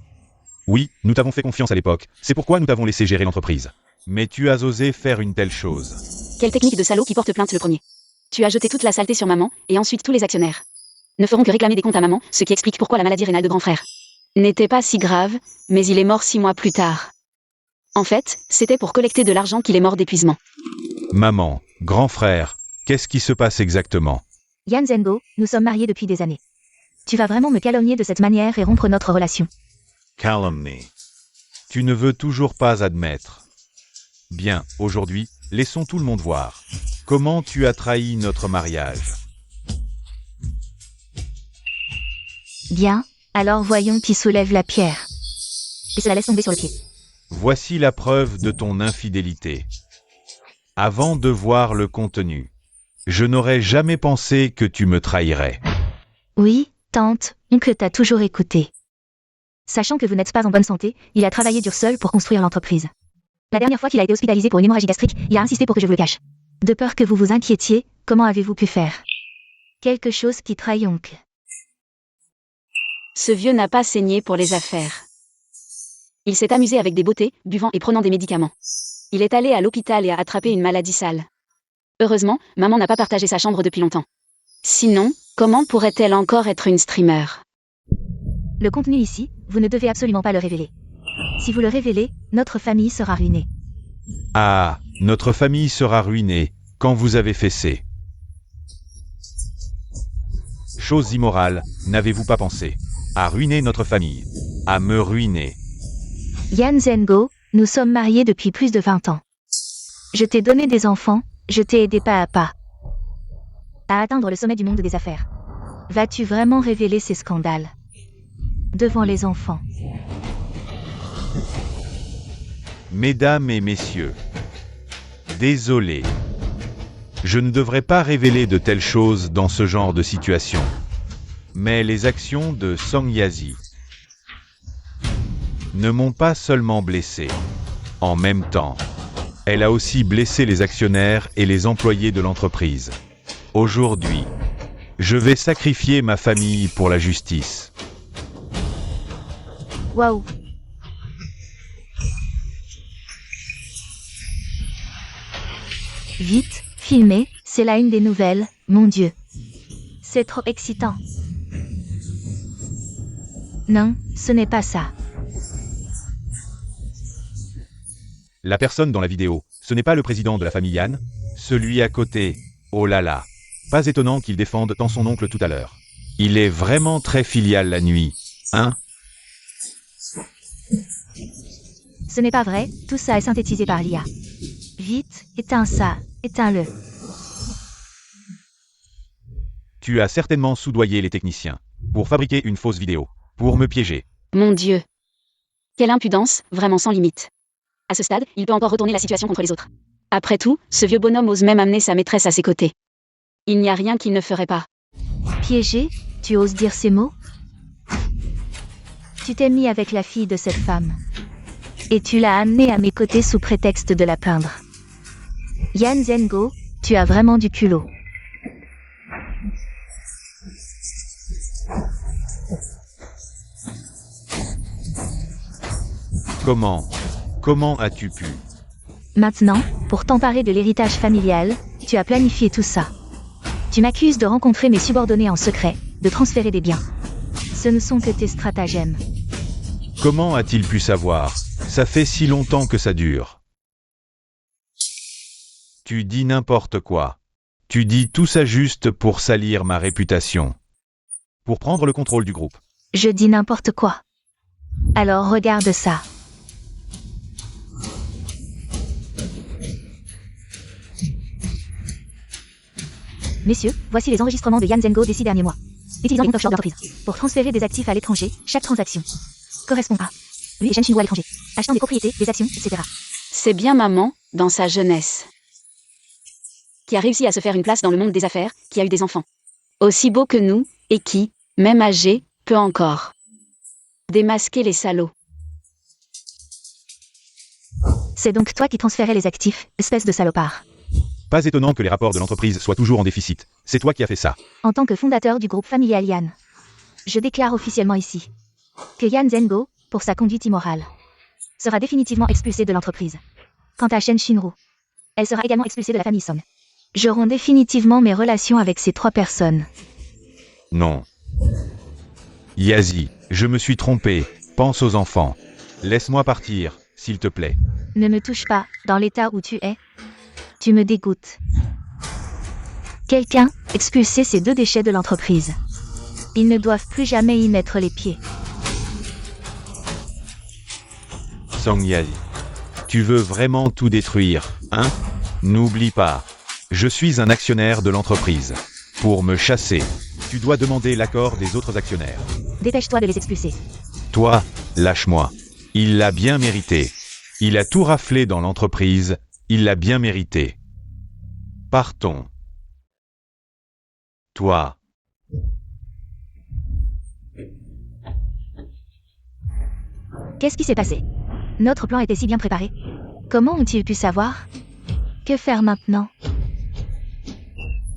Oui, nous t'avons fait confiance à l'époque, c'est pourquoi nous t'avons laissé gérer l'entreprise. Mais tu as osé faire une telle chose. Quelle technique de salaud qui porte plainte le premier. Tu as jeté toute la saleté sur maman, et ensuite tous les actionnaires. Ne feront que réclamer des comptes à maman, ce qui explique pourquoi la maladie rénale de grand frère n'était pas si grave, mais il est mort 6 mois plus tard. En fait, c'était pour collecter de l'argent qu'il est mort d'épuisement. Maman, grand frère, qu'est-ce qui se passe exactement? Yan Zhengo, nous sommes mariés depuis des années. Tu vas vraiment me calomnier de cette manière et rompre notre relation. Calumny. Tu ne veux toujours pas admettre. Bien, aujourd'hui, laissons tout le monde voir. Comment tu as trahi notre mariage? Bien, alors voyons qui soulève la pierre. Et se la laisse tomber sur le pied. Voici la preuve de ton infidélité. Avant de voir le contenu, je n'aurais jamais pensé que tu me trahirais. Oui, tante, oncle t'a toujours écouté. Sachant que vous n'êtes pas en bonne santé, il a travaillé dur seul pour construire l'entreprise. La dernière fois qu'il a été hospitalisé pour une hémorragie gastrique, il a insisté pour que je vous le cache. De peur que vous vous inquiétiez, comment avez-vous pu faire? Quelque chose qui trahit oncle. Ce vieux n'a pas saigné pour les affaires. Il s'est amusé avec des beautés, buvant et prenant des médicaments. Il est allé à l'hôpital et a attrapé une maladie sale. Heureusement, maman n'a pas partagé sa chambre depuis longtemps. Sinon, comment pourrait-elle encore être une streamer? Le contenu ici, vous ne devez absolument pas le révéler. Si vous le révélez, notre famille sera ruinée. Ah, notre famille sera ruinée quand vous avez fessé. Chose immorale, n'avez-vous pas pensé à ruiner notre famille, à me ruiner? Yan Zhengo, nous sommes mariés depuis plus de 20 ans. Je t'ai donné des enfants, je t'ai aidé pas à pas à atteindre le sommet du monde des affaires. Vas-tu vraiment révéler ces scandales devant les enfants? Mesdames et messieurs, désolé. Je ne devrais pas révéler de telles choses dans ce genre de situation. Mais les actions de Song Yazi ne m'ont pas seulement blessé. En même temps, elle a aussi blessé les actionnaires et les employés de l'entreprise. Aujourd'hui, je vais sacrifier ma famille pour la justice. Waouh! Vite, filmez, c'est la une des nouvelles, mon Dieu. C'est trop excitant. Non, ce n'est pas ça. La personne dans la vidéo, ce n'est pas le président de la famille Yan, celui à côté. Oh là là. Pas étonnant qu'il défende tant son oncle tout à l'heure. Il est vraiment très filial la nuit, hein? Ce n'est pas vrai, tout ça est synthétisé par l'IA. Vite, éteins ça, éteins-le. Tu as certainement soudoyé les techniciens pour fabriquer une fausse vidéo, pour me piéger. Mon Dieu. Quelle impudence, vraiment sans limite. À ce stade, il peut encore retourner la situation contre les autres. Après tout, ce vieux bonhomme ose même amener sa maîtresse à ses côtés. Il n'y a rien qu'il ne ferait pas. Piégé, tu oses dire ces mots? Tu t'es mis avec la fille de cette femme. Et tu l'as amenée à mes côtés sous prétexte de la peindre. Yan Zhengo, tu as vraiment du culot. Comment as-tu pu? Maintenant, pour t'emparer de l'héritage familial, tu as planifié tout ça. Tu m'accuses de rencontrer mes subordonnés en secret, de transférer des biens. Ce ne sont que tes stratagèmes. Comment a-t-il pu savoir? Ça fait si longtemps que ça dure. Tu dis n'importe quoi. Tu dis tout ça juste pour salir ma réputation. Pour prendre le contrôle du groupe. Je dis n'importe quoi. Alors regarde ça. Messieurs, voici les enregistrements de Yan Zhengo des 6 derniers mois. Utilisant les comptes offshore de l'entreprise pour transférer des actifs à l'étranger, chaque transaction correspond à lui et Shen Xinru à l'étranger, achetant des propriétés, des actions, etc. C'est bien maman, dans sa jeunesse, qui a réussi à se faire une place dans le monde des affaires, qui a eu des enfants aussi beaux que nous, et qui, même âgés, peut encore démasquer les salauds. C'est donc toi qui transférais les actifs, espèce de salopard. Pas étonnant que les rapports de l'entreprise soient toujours en déficit. C'est toi qui as fait ça. En tant que fondateur du groupe familial Yan, je déclare officiellement ici que Yan Zhengo, pour sa conduite immorale, sera définitivement expulsé de l'entreprise. Quant à Shen Xinru, elle sera également expulsée de la famille Song. Je romps définitivement mes relations avec ces 3 personnes. Non. Yazi, je me suis trompé. Pense aux enfants. Laisse-moi partir, s'il te plaît. Ne me touche pas, dans l'état où tu es. Tu me dégoûtes. Quelqu'un, expulser ces 2 déchets de l'entreprise. Ils ne doivent plus jamais y mettre les pieds. Song Yazi, tu veux vraiment tout détruire, hein? N'oublie pas, je suis un actionnaire de l'entreprise. Pour me chasser, tu dois demander l'accord des autres actionnaires. Dépêche-toi de les expulser. Toi, lâche-moi. Il l'a bien mérité. Il a tout raflé dans l'entreprise, il l'a bien mérité. Partons. Toi. Qu'est-ce qui s'est passé? Notre plan était si bien préparé. Comment ont-ils pu savoir? Que faire maintenant?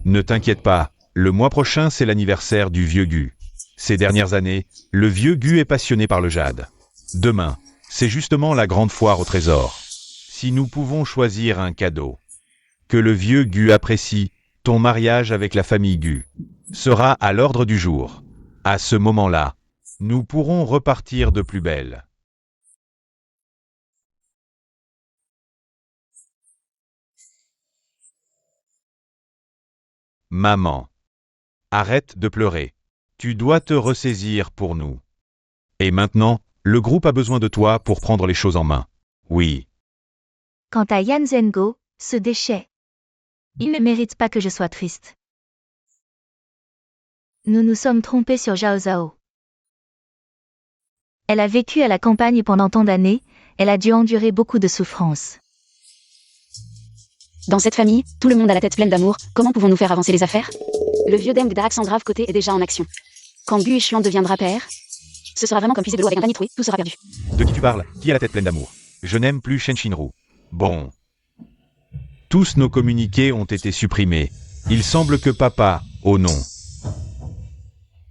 Ne t'inquiète pas, le mois prochain c'est l'anniversaire du vieux Gu. Ces dernières années, le vieux Gu est passionné par le jade. Demain, c'est justement la grande foire au trésor. Si nous pouvons choisir un cadeau que le vieux Gu apprécie, ton mariage avec la famille Gu sera à l'ordre du jour. À ce moment-là, nous pourrons repartir de plus belle. Maman, arrête de pleurer. Tu dois te ressaisir pour nous. Et maintenant, le groupe a besoin de toi pour prendre les choses en main. Oui. Quant à Yan Zhengo, Ce déchet. Il ne mérite pas que je sois triste. Nous nous sommes trompés sur Zhao Zhao. Elle a vécu à la campagne pendant tant d'années, elle a dû endurer beaucoup de souffrances. Dans cette famille, tout le monde a la tête pleine d'amour, comment pouvons-nous faire avancer les affaires? Le vieux Deng Daak sans grave côté est déjà en action. Quand Gu Xuan deviendra père, ce sera vraiment comme puiser de l'eau avec un panier troué, tout sera perdu. De qui tu parles? Qui a la tête pleine d'amour? Je n'aime plus Shen Shinru. Bon. Tous nos communiqués ont été supprimés. Il semble que papa... Oh non.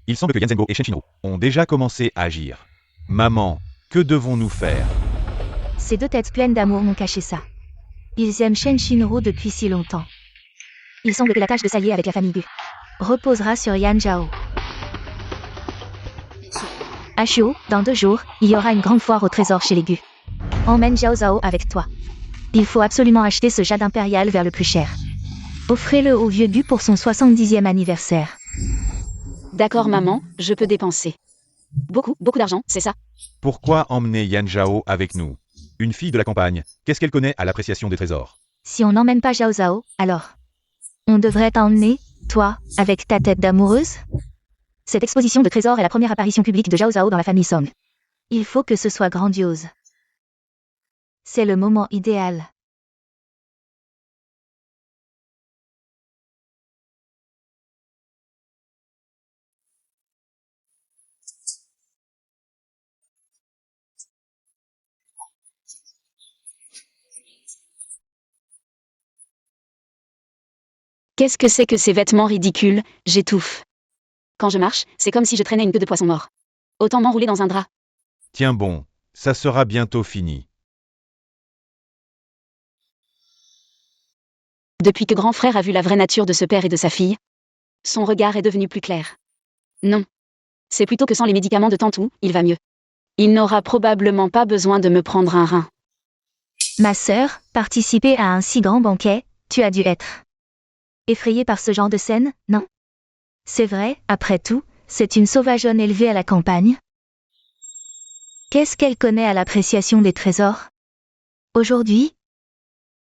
Il semble que Yan Zhengo et Shen Shinru ont déjà commencé à agir. Maman, que devons-nous faire? Ces deux têtes pleines d'amour m'ont caché ça. Ils aiment Shen Shinru depuis si longtemps. Il semble que la tâche de s'allier avec la famille Gu reposera sur Yan Zhao. À Shuo, dans 2 jours, il y aura une grande foire au trésor chez les Gu. Emmène Zhao Zhao avec toi. Il faut absolument acheter ce jade impérial vers le plus cher. Offrez-le au vieux Gu pour son 70e anniversaire. D'accord maman, je peux dépenser. Beaucoup d'argent, c'est ça? Pourquoi emmener Yan Zhao avec nous? Une fille de la campagne, qu'est-ce qu'elle connaît à l'appréciation des trésors? Si on n'emmène pas Zhao Zhao, alors on devrait t'emmener, toi, avec ta tête d'amoureuse? Cette exposition de trésors est la première apparition publique de Zhao Zhao dans la famille Song. Il faut que ce soit grandiose. C'est le moment idéal. Qu'est-ce que c'est que ces vêtements ridicules? J'étouffe. Quand je marche, c'est comme si je traînais une queue de poisson mort. Autant m'enrouler dans un drap. Tiens bon, ça sera bientôt fini. Depuis que grand frère a vu la vraie nature de ce père et de sa fille, son regard est devenu plus clair. Non. C'est plutôt que sans les médicaments de Tantou, il va mieux. Il n'aura probablement pas besoin de me prendre un rein. Ma sœur, participer à un si grand banquet, tu as dû être effrayée par ce genre de scène, non? C'est vrai, après tout, c'est une sauvageonne élevée à la campagne. Qu'est-ce qu'elle connaît à l'appréciation des trésors? Aujourd'hui,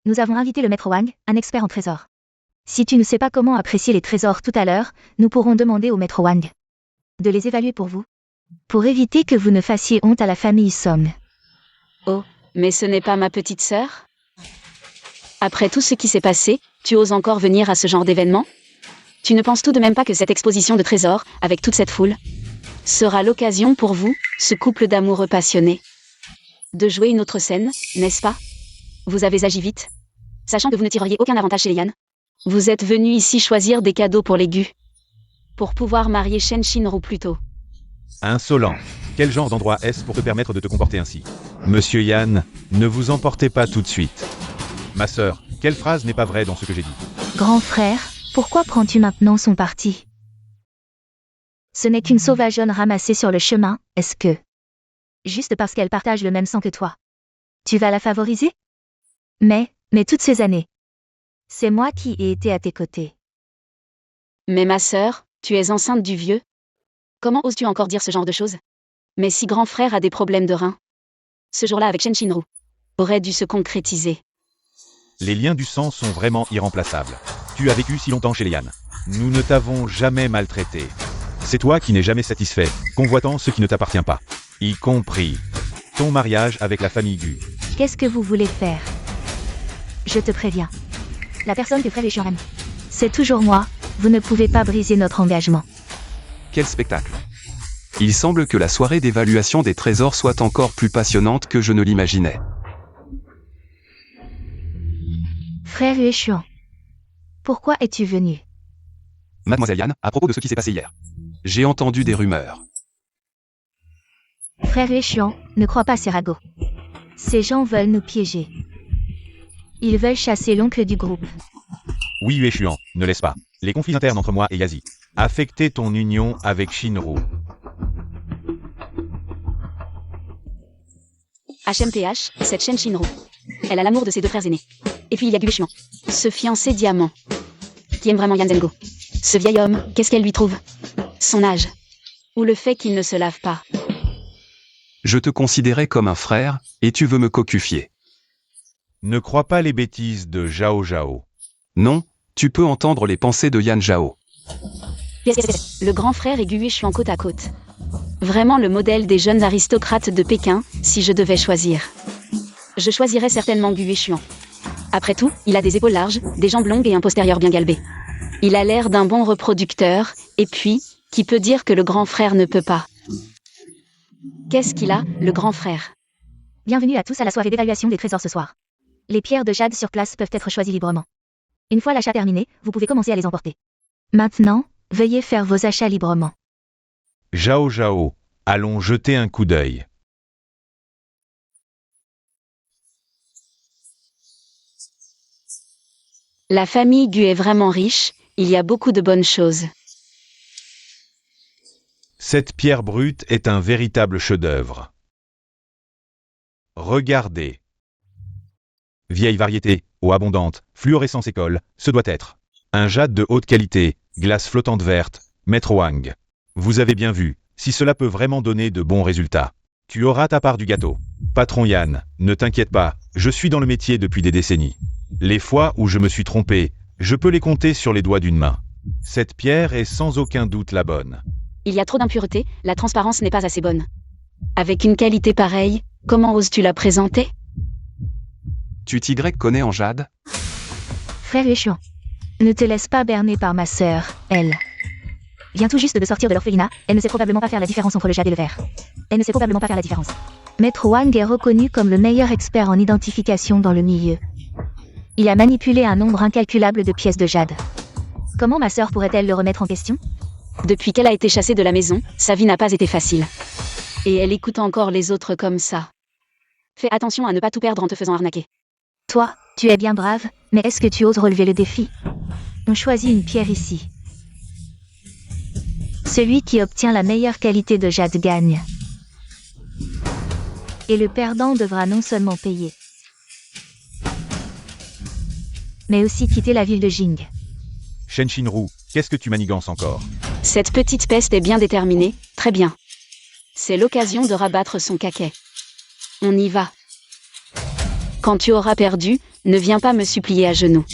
nous avons invité le maître Wang, un expert en trésors. Si tu ne sais pas comment apprécier les trésors tout à l'heure, nous pourrons demander au maître Wang de les évaluer pour vous, pour éviter que vous ne fassiez honte à la famille Song. Oh, mais ce n'est pas ma petite sœur? Après tout ce qui s'est passé, tu oses encore venir à ce genre d'événement? Tu ne penses tout de même pas que cette exposition de trésors, avec toute cette foule, sera l'occasion pour vous, ce couple d'amoureux passionnés, de jouer une autre scène, n'est-ce pas? Vous avez agi vite, sachant que vous ne tireriez aucun avantage chez les Yan. Vous êtes venu ici choisir des cadeaux pour les Gu, pour pouvoir marier Shen Shinru plus tôt. Insolent. Quel genre d'endroit est-ce pour te permettre de te comporter ainsi? Monsieur Yan, ne vous emportez pas tout de suite. Ma sœur, quelle phrase n'est pas vraie dans ce que j'ai dit? Grand frère, pourquoi prends-tu maintenant son parti? Ce n'est qu'une sauvageonne ramassée sur le chemin, est-ce que, juste parce qu'elle partage le même sang que toi, tu vas la favoriser? Mais toutes ces années, c'est moi qui ai été à tes côtés. Mais ma sœur, tu es enceinte du vieux? Comment oses-tu encore dire ce genre de choses? Mais si grand frère a des problèmes de reins, ce jour-là avec Shen Shinru aurait dû se concrétiser. Les liens du sang sont vraiment irremplaçables. Tu as vécu si longtemps chez les Yan. Nous ne t'avons jamais maltraité. C'est toi qui n'es jamais satisfait, convoitant ce qui ne t'appartient pas. Y compris ton mariage avec la famille Gu. Qu'est-ce que vous voulez faire? Je te préviens. La personne que frère Xuan aime, c'est toujours moi, vous ne pouvez pas briser notre engagement. Quel spectacle! Il semble que la soirée d'évaluation des trésors soit encore plus passionnante que je ne l'imaginais. Frère Xuan, pourquoi es-tu venu? Mademoiselle Yan, à propos de ce qui s'est passé hier. J'ai entendu des rumeurs. Frère Xuan, ne crois pas ces ragots. Ces gens veulent nous piéger. Ils veulent chasser l'oncle du groupe. Oui, Yueshuan, ne laisse pas les conflits internes entre moi et Yazi affecter ton union avec Shinru. HMPH, cette Shen Shinru. Elle a l'amour de ses 2 frères aînés. Et puis il y a Gu Xuan, ce fiancé diamant, qui aime vraiment Yan Zhengo. Ce vieil homme, qu'est-ce qu'elle lui trouve? Son âge. Ou le fait qu'il ne se lave pas. Je te considérais comme un frère, et tu veux me cocufier. Ne crois pas les bêtises de Zhao Zhao. Non, tu peux entendre les pensées de Yan Zhao. Le grand frère et Gu Xuan côte à côte. Vraiment le modèle des jeunes aristocrates de Pékin, si je devais choisir. Je choisirais certainement Gu Xuan. Après tout, il a des épaules larges, des jambes longues et un postérieur bien galbé. Il a l'air d'un bon reproducteur, et puis, qui peut dire que le grand frère ne peut pas? Qu'est-ce qu'il a, le grand frère? Bienvenue à tous à la soirée d'évaluation des trésors ce soir. Les pierres de jade sur place peuvent être choisies librement. Une fois l'achat terminé, vous pouvez commencer à les emporter. Maintenant, veuillez faire vos achats librement. Zhao Zhao, allons jeter un coup d'œil. La famille Gu est vraiment riche, il y a beaucoup de bonnes choses. Cette pierre brute est un véritable chef-d'œuvre. Regardez. Vieille variété, eau abondante, fluorescence école, ce doit être. Un jade de haute qualité, glace flottante verte, Maître Wang. Vous avez bien vu, si cela peut vraiment donner de bons résultats. Tu auras ta part du gâteau. Patron Yan, ne t'inquiète pas, je suis dans le métier depuis des décennies. Les fois où je me suis trompé, je peux les compter sur les doigts d'une main. Cette pierre est sans aucun doute la bonne. Il y a trop d'impuretés, la transparence n'est pas assez bonne. Avec une qualité pareille, comment oses-tu la présenter? Tu t'y connais en jade? Frère Yueshuan, ne te laisse pas berner par ma sœur, elle. Vient tout juste de sortir de l'orphelinat, elle ne sait probablement pas faire la différence entre le jade et le verre. Elle ne sait probablement pas faire la différence. Maître Wang est reconnu comme le meilleur expert en identification dans le milieu. Il a manipulé un nombre incalculable de pièces de jade. Comment ma sœur pourrait-elle le remettre en question? Depuis qu'elle a été chassée de la maison, sa vie n'a pas été facile. Et elle écoute encore les autres comme ça. Fais attention à ne pas tout perdre en te faisant arnaquer. Toi, tu es bien brave, mais est-ce que tu oses relever le défi? On choisit une pierre ici. Celui qui obtient la meilleure qualité de jade gagne. Et le perdant devra non seulement payer, mais aussi quitter la ville de Jing. Shen Shinru, qu'est-ce que tu manigances encore? Cette petite peste est bien déterminée, très bien. C'est l'occasion de rabattre son caquet. On y va. Quand tu auras perdu, ne viens pas me supplier à genoux.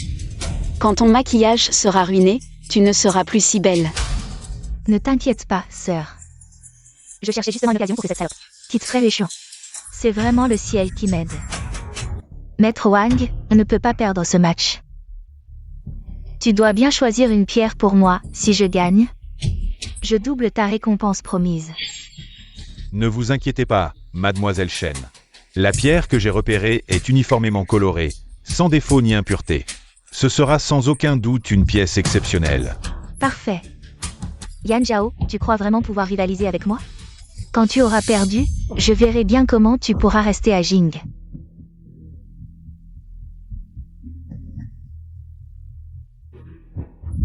Quand ton maquillage sera ruiné, tu ne seras plus si belle. Ne t'inquiète pas, sœur. Je cherchais justement une occasion pour que cette salope quitte Frère Yueshuan. C'est vraiment le ciel qui m'aide. Maître Wang ne peut pas perdre ce match. Tu dois bien choisir une pierre pour moi, si je gagne. Je double ta récompense promise. Ne vous inquiétez pas, mademoiselle Shen. La pierre que j'ai repérée est uniformément colorée, sans défaut ni impureté. Ce sera sans aucun doute une pièce exceptionnelle. Parfait. Yan Zhao, tu crois vraiment pouvoir rivaliser avec moi? Quand tu auras perdu, je verrai bien comment tu pourras rester à Jing.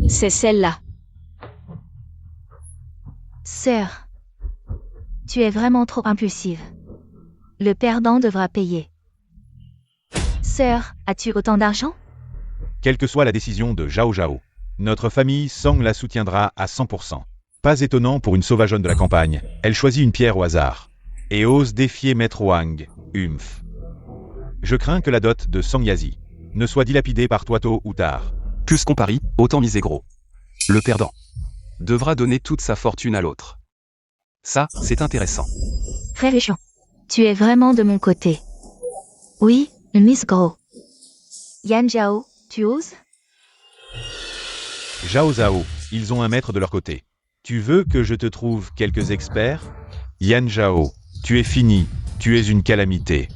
C'est celle-là. Sœur, tu es vraiment trop impulsive. Le perdant devra payer. Sœur, as-tu autant d'argent? Quelle que soit la décision de Zhao Zhao, notre famille Song la soutiendra à 100%. Pas étonnant pour une sauvageonne de la campagne, elle choisit une pierre au hasard. Et ose défier Maître Wang, Humph. Je crains que la dot de Song Yazi ne soit dilapidée par toi tôt ou tard. Plus qu'on parie, autant miser gros. Le perdant devra donner toute sa fortune à l'autre. Ça, c'est intéressant. Frère Yueshuan, tu es vraiment de mon côté. Oui, Miss Gros. Yan Zhao, tu oses? Zhao Zhao, ils ont un maître de leur côté. Tu veux que je te trouve quelques experts? Yan Zhao, tu es fini, tu es une calamité.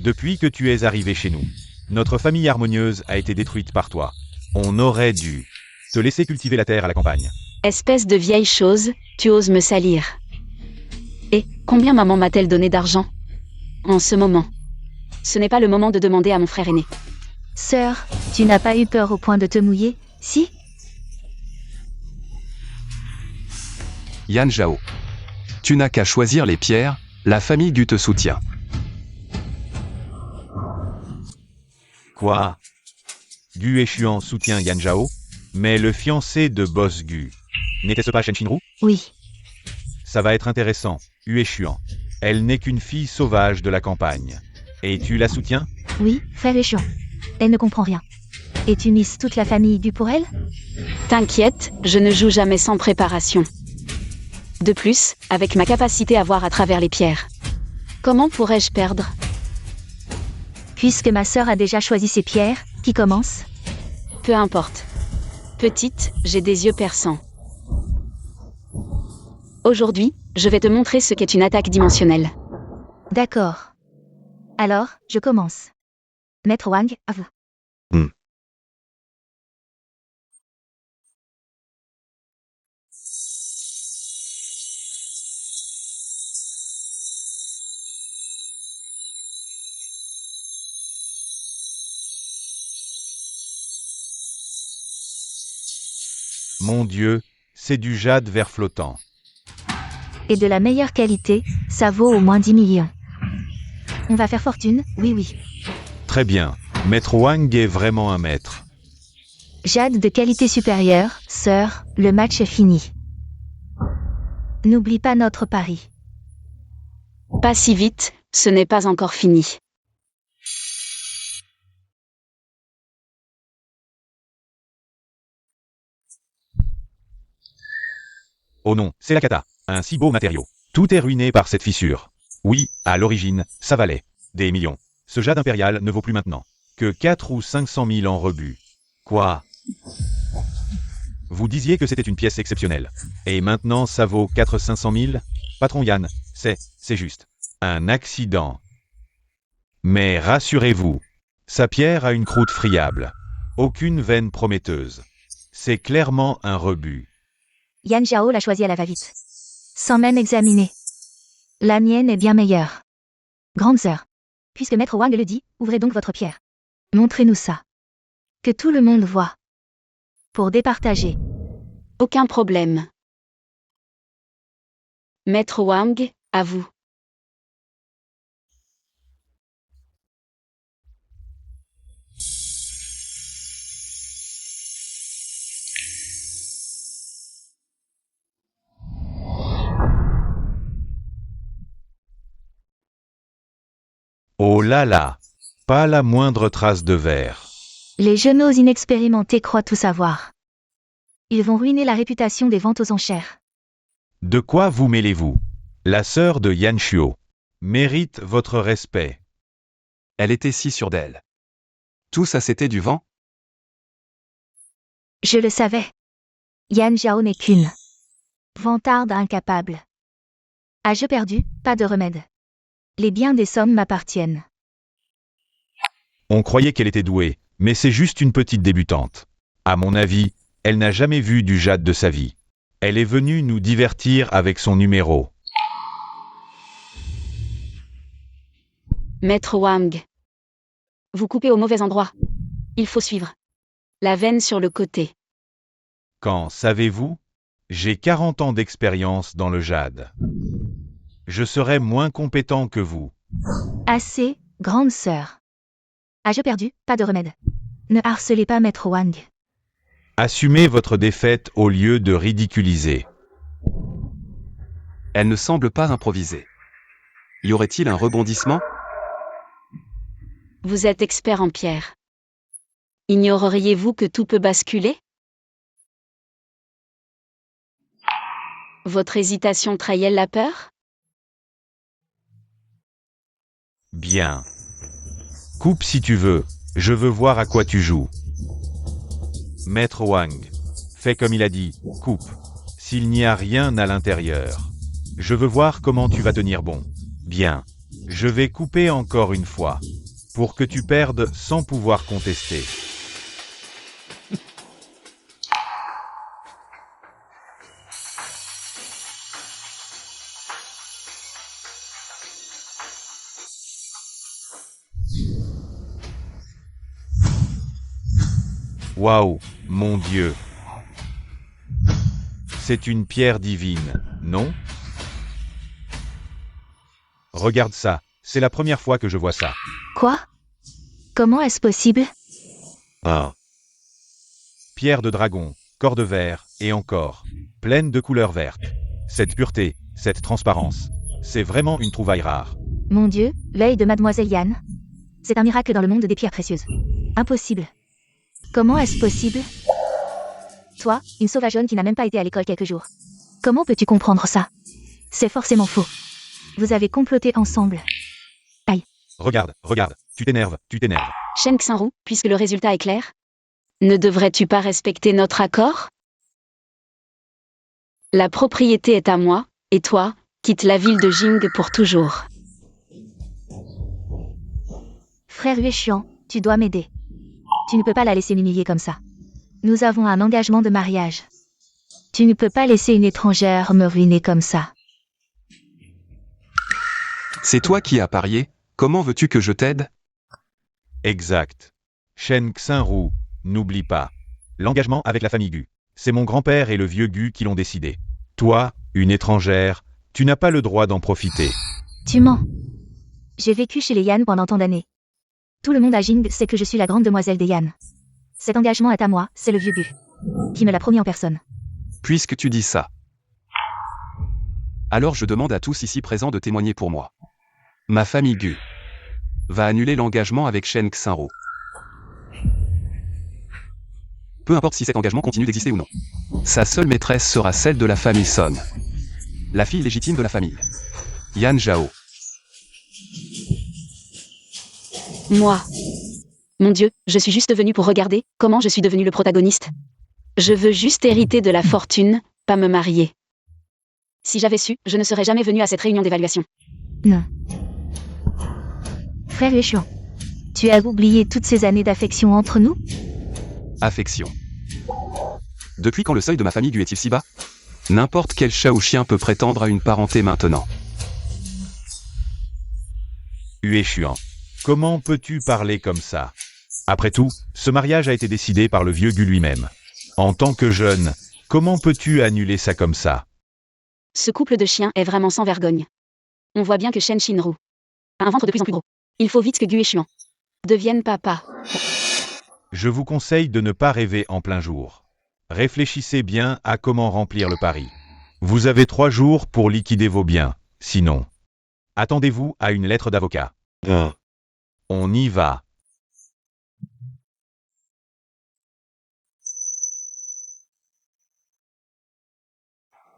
Depuis que tu es arrivé chez nous, notre famille harmonieuse a été détruite par toi. On aurait dû te laisser cultiver la terre à la campagne. Espèce de vieille chose, tu oses me salir. Et combien maman m'a-t-elle donné d'argent? En ce moment. Ce n'est pas le moment de demander à mon frère aîné. Sœur, tu n'as pas eu peur au point de te mouiller, si? Yan Zhao. Tu n'as qu'à choisir les pierres, la famille Gu te soutient. Quoi? Gu Xuan soutient Yan Zhao? Mais le fiancé de Boss Gu, n'était-ce pas Shen Shinru? Oui. Ça va être intéressant, Xuan. Elle n'est qu'une fille sauvage de la campagne. Et tu la soutiens? Oui, frère échéant. Elle ne comprend rien. Et tu mises toute la famille due pour elle? T'inquiète, je ne joue jamais sans préparation. De plus, avec ma capacité à voir à travers les pierres. Comment pourrais-je perdre? Puisque ma sœur a déjà choisi ses pierres, qui commence? Peu importe. Petite, j'ai des yeux perçants. Aujourd'hui, je vais te montrer ce qu'est une attaque dimensionnelle. D'accord. Alors, je commence. Maître Wang, à vous. Mon Dieu, c'est du jade vert flottant. Et de la meilleure qualité, ça vaut au moins 10 millions. On va faire fortune, oui oui. Très bien. Maître Wang est vraiment un maître. Jade de qualité supérieure, sœur, le match est fini. N'oublie pas notre pari. Pas si vite, ce n'est pas encore fini. Oh non, c'est la cata. Un si beau matériau. Tout est ruiné par cette fissure. Oui, à l'origine, ça valait des millions. Ce jade impérial ne vaut plus maintenant que 4 ou 500 000 en rebut. Quoi? Vous disiez que c'était une pièce exceptionnelle. Et maintenant ça vaut 400-500 000? Patron Yann, c'est juste un accident. Mais rassurez-vous, sa pierre a une croûte friable. Aucune veine prometteuse. C'est clairement un rebut. Yan Zhao l'a choisi à la va-vite. Sans même examiner. La mienne est bien meilleure. Grande sœur. Puisque Maître Wang le dit, ouvrez donc votre pierre. Montrez-nous ça. Que tout le monde voit. Pour départager. Aucun problème. Maître Wang, à vous. Oh là là, pas la moindre trace de verre. Les genoux inexpérimentés croient tout savoir. Ils vont ruiner la réputation des ventes aux enchères. De quoi vous mêlez-vous? La sœur de Yan Shuo mérite votre respect. Elle était si sûre d'elle. Tout ça c'était du vent? Je le savais. Yan Zhao n'est qu'une vantarde incapable. À jeu perdu, pas de remède. Les biens des sommes m'appartiennent. On croyait qu'elle était douée, mais c'est juste une petite débutante. À mon avis, elle n'a jamais vu du jade de sa vie. Elle est venue nous divertir avec son numéro. Maître Wang. Vous coupez au mauvais endroit. Il faut suivre. La veine sur le côté. Quand, savez-vous? J'ai 40 ans d'expérience dans le jade. Je serai moins compétent que vous. Assez, grande sœur. À jeu perdu, pas de remède. Ne harcelez pas Maître Wang. Assumez votre défaite au lieu de ridiculiser. Elle ne semble pas improviser. Y aurait-il un rebondissement? Vous êtes expert en pierre. Ignoreriez-vous que tout peut basculer? Votre hésitation trahit-elle la peur? Bien. Coupe si tu veux, je veux voir à quoi tu joues. Maître Wang, fais comme il a dit, coupe. S'il n'y a rien à l'intérieur. Je veux voir comment tu vas tenir bon. Bien. Je vais couper encore une fois. Pour que tu perdes sans pouvoir contester. Waouh, mon Dieu. C'est une pierre divine, non? Regarde ça, c'est la première fois que je vois ça. Quoi? Comment est-ce possible? Ah. Pierre de dragon, corps de verre, et encore, pleine de couleurs vertes. Cette pureté, cette transparence, c'est vraiment une trouvaille rare. Mon Dieu, l'œil de Mademoiselle Yan. C'est un miracle dans le monde des pierres précieuses. Impossible. Comment est-ce possible? Toi, une sauvageonne qui n'a même pas été à l'école quelques jours. Comment peux-tu comprendre ça? C'est forcément faux. Vous avez comploté ensemble. Regarde, tu t'énerves. Shen Xinru, puisque le résultat est clair, ne devrais-tu pas respecter notre accord? La propriété est à moi, et toi, quitte la ville de Jing pour toujours. Frère Yuexian, tu dois m'aider. Tu ne peux pas la laisser m'humilier comme ça. Nous avons un engagement de mariage. Tu ne peux pas laisser une étrangère me ruiner comme ça. C'est toi qui as parié, comment veux-tu que je t'aide? Exact. Shen Xinru, n'oublie pas. L'engagement avec la famille Gu. C'est mon grand-père et le vieux Gu qui l'ont décidé. Toi, une étrangère, tu n'as pas le droit d'en profiter. Tu mens. J'ai vécu chez les Yan pendant tant d'années. Tout le monde à Jing sait que je suis la grande demoiselle des Yan. Cet engagement est à moi, c'est le vieux Gu qui me l'a promis en personne. Puisque tu dis ça. Alors je demande à tous ici présents de témoigner pour moi. Ma famille Gu va annuler l'engagement avec Shen Xinru. Peu importe si cet engagement continue d'exister ou non. Sa seule maîtresse sera celle de la famille Son. La fille légitime de la famille. Yan Zhao. Moi. Mon Dieu, je suis juste venu pour regarder comment je suis devenu le protagoniste. Je veux juste hériter de la fortune, pas me marier. Si j'avais su, je ne serais jamais venu à cette réunion d'évaluation. Non. Frère Yuexian, tu as oublié toutes ces années d'affection entre nous? Affection. Depuis quand le seuil de ma famille Gu est-il si bas? N'importe quel chat ou chien peut prétendre à une parenté maintenant. Yuexian, comment peux-tu parler comme ça? Après tout, ce mariage a été décidé par le vieux Gu lui-même. En tant que jeune, comment peux-tu annuler ça comme ça? Ce couple de chiens est vraiment sans vergogne. On voit bien que Shen Xinru a un ventre de plus en plus gros. Il faut vite que Gu Yuexian devienne papa. Je vous conseille de ne pas rêver en plein jour. Réfléchissez bien à comment remplir le pari. Vous avez 3 jours pour liquider vos biens, sinon, attendez-vous à une lettre d'avocat. On y va.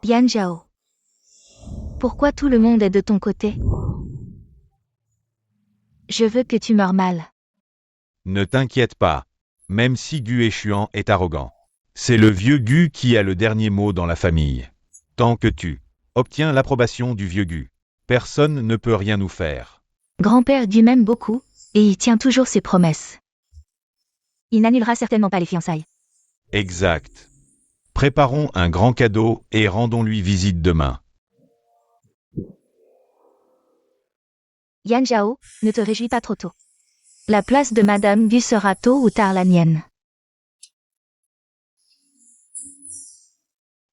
Yan Zhao. Pourquoi tout le monde est de ton côté? Je veux que tu meurs mal. Ne t'inquiète pas, même si Gu Yuexian est arrogant. C'est le vieux Gu qui a le dernier mot dans la famille. Tant que tu obtiens l'approbation du vieux Gu, personne ne peut rien nous faire. Grand-père Gu m'aime beaucoup, et il tient toujours ses promesses. Il n'annulera certainement pas les fiançailles. Exact. Préparons un grand cadeau et rendons-lui visite demain. Yan Zhao, ne te réjouis pas trop tôt. La place de Madame Gu sera tôt ou tard la mienne.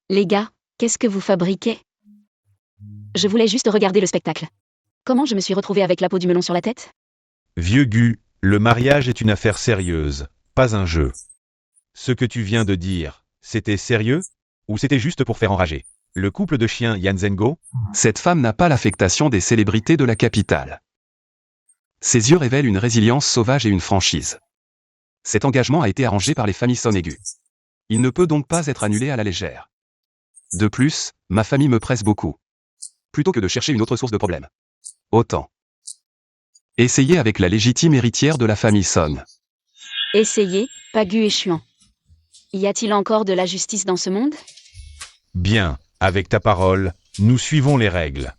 Les gars, qu'est-ce que vous fabriquez? Je voulais juste regarder le spectacle. Comment je me suis retrouvée avec la peau du melon sur la tête? Vieux Gu, le mariage est une affaire sérieuse, pas un jeu. Ce que tu viens de dire, c'était sérieux? Ou c'était juste pour faire enrager le couple de chiens Yan Zhengo? Cette femme n'a pas l'affectation des célébrités de la capitale. Ses yeux révèlent une résilience sauvage et une franchise. Cet engagement a été arrangé par les familles Son et Gu. Il ne peut donc pas être annulé à la légère. De plus, ma famille me presse beaucoup. Plutôt que de chercher une autre source de problème. Autant essayer avec la légitime héritière de la famille Son. Essayez, pas Gu Yuexian. Y a-t-il encore de la justice dans ce monde? Bien, avec ta parole, nous suivons les règles.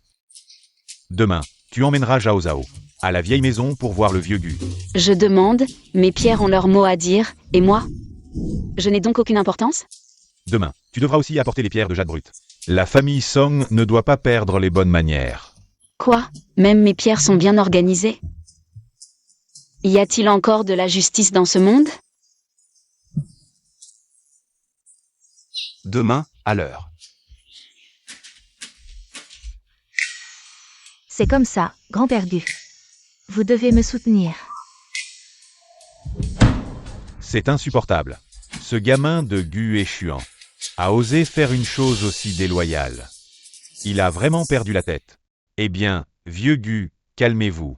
Demain, tu emmèneras Zhao Zhao à la vieille maison pour voir le vieux Gu. Je demande, mes pierres ont leur mot à dire, et moi? Je n'ai donc aucune importance? Demain, tu devras aussi apporter les pierres de jade brut. La famille Song ne doit pas perdre les bonnes manières. Quoi? Même mes pierres sont bien organisées? Y a-t-il encore de la justice dans ce monde? Demain, à l'heure. C'est comme ça, grand-père Gu. Vous devez me soutenir. C'est insupportable. Ce gamin de Gu Yuexian a osé faire une chose aussi déloyale. Il a vraiment perdu la tête. Eh bien, vieux Gu, calmez-vous.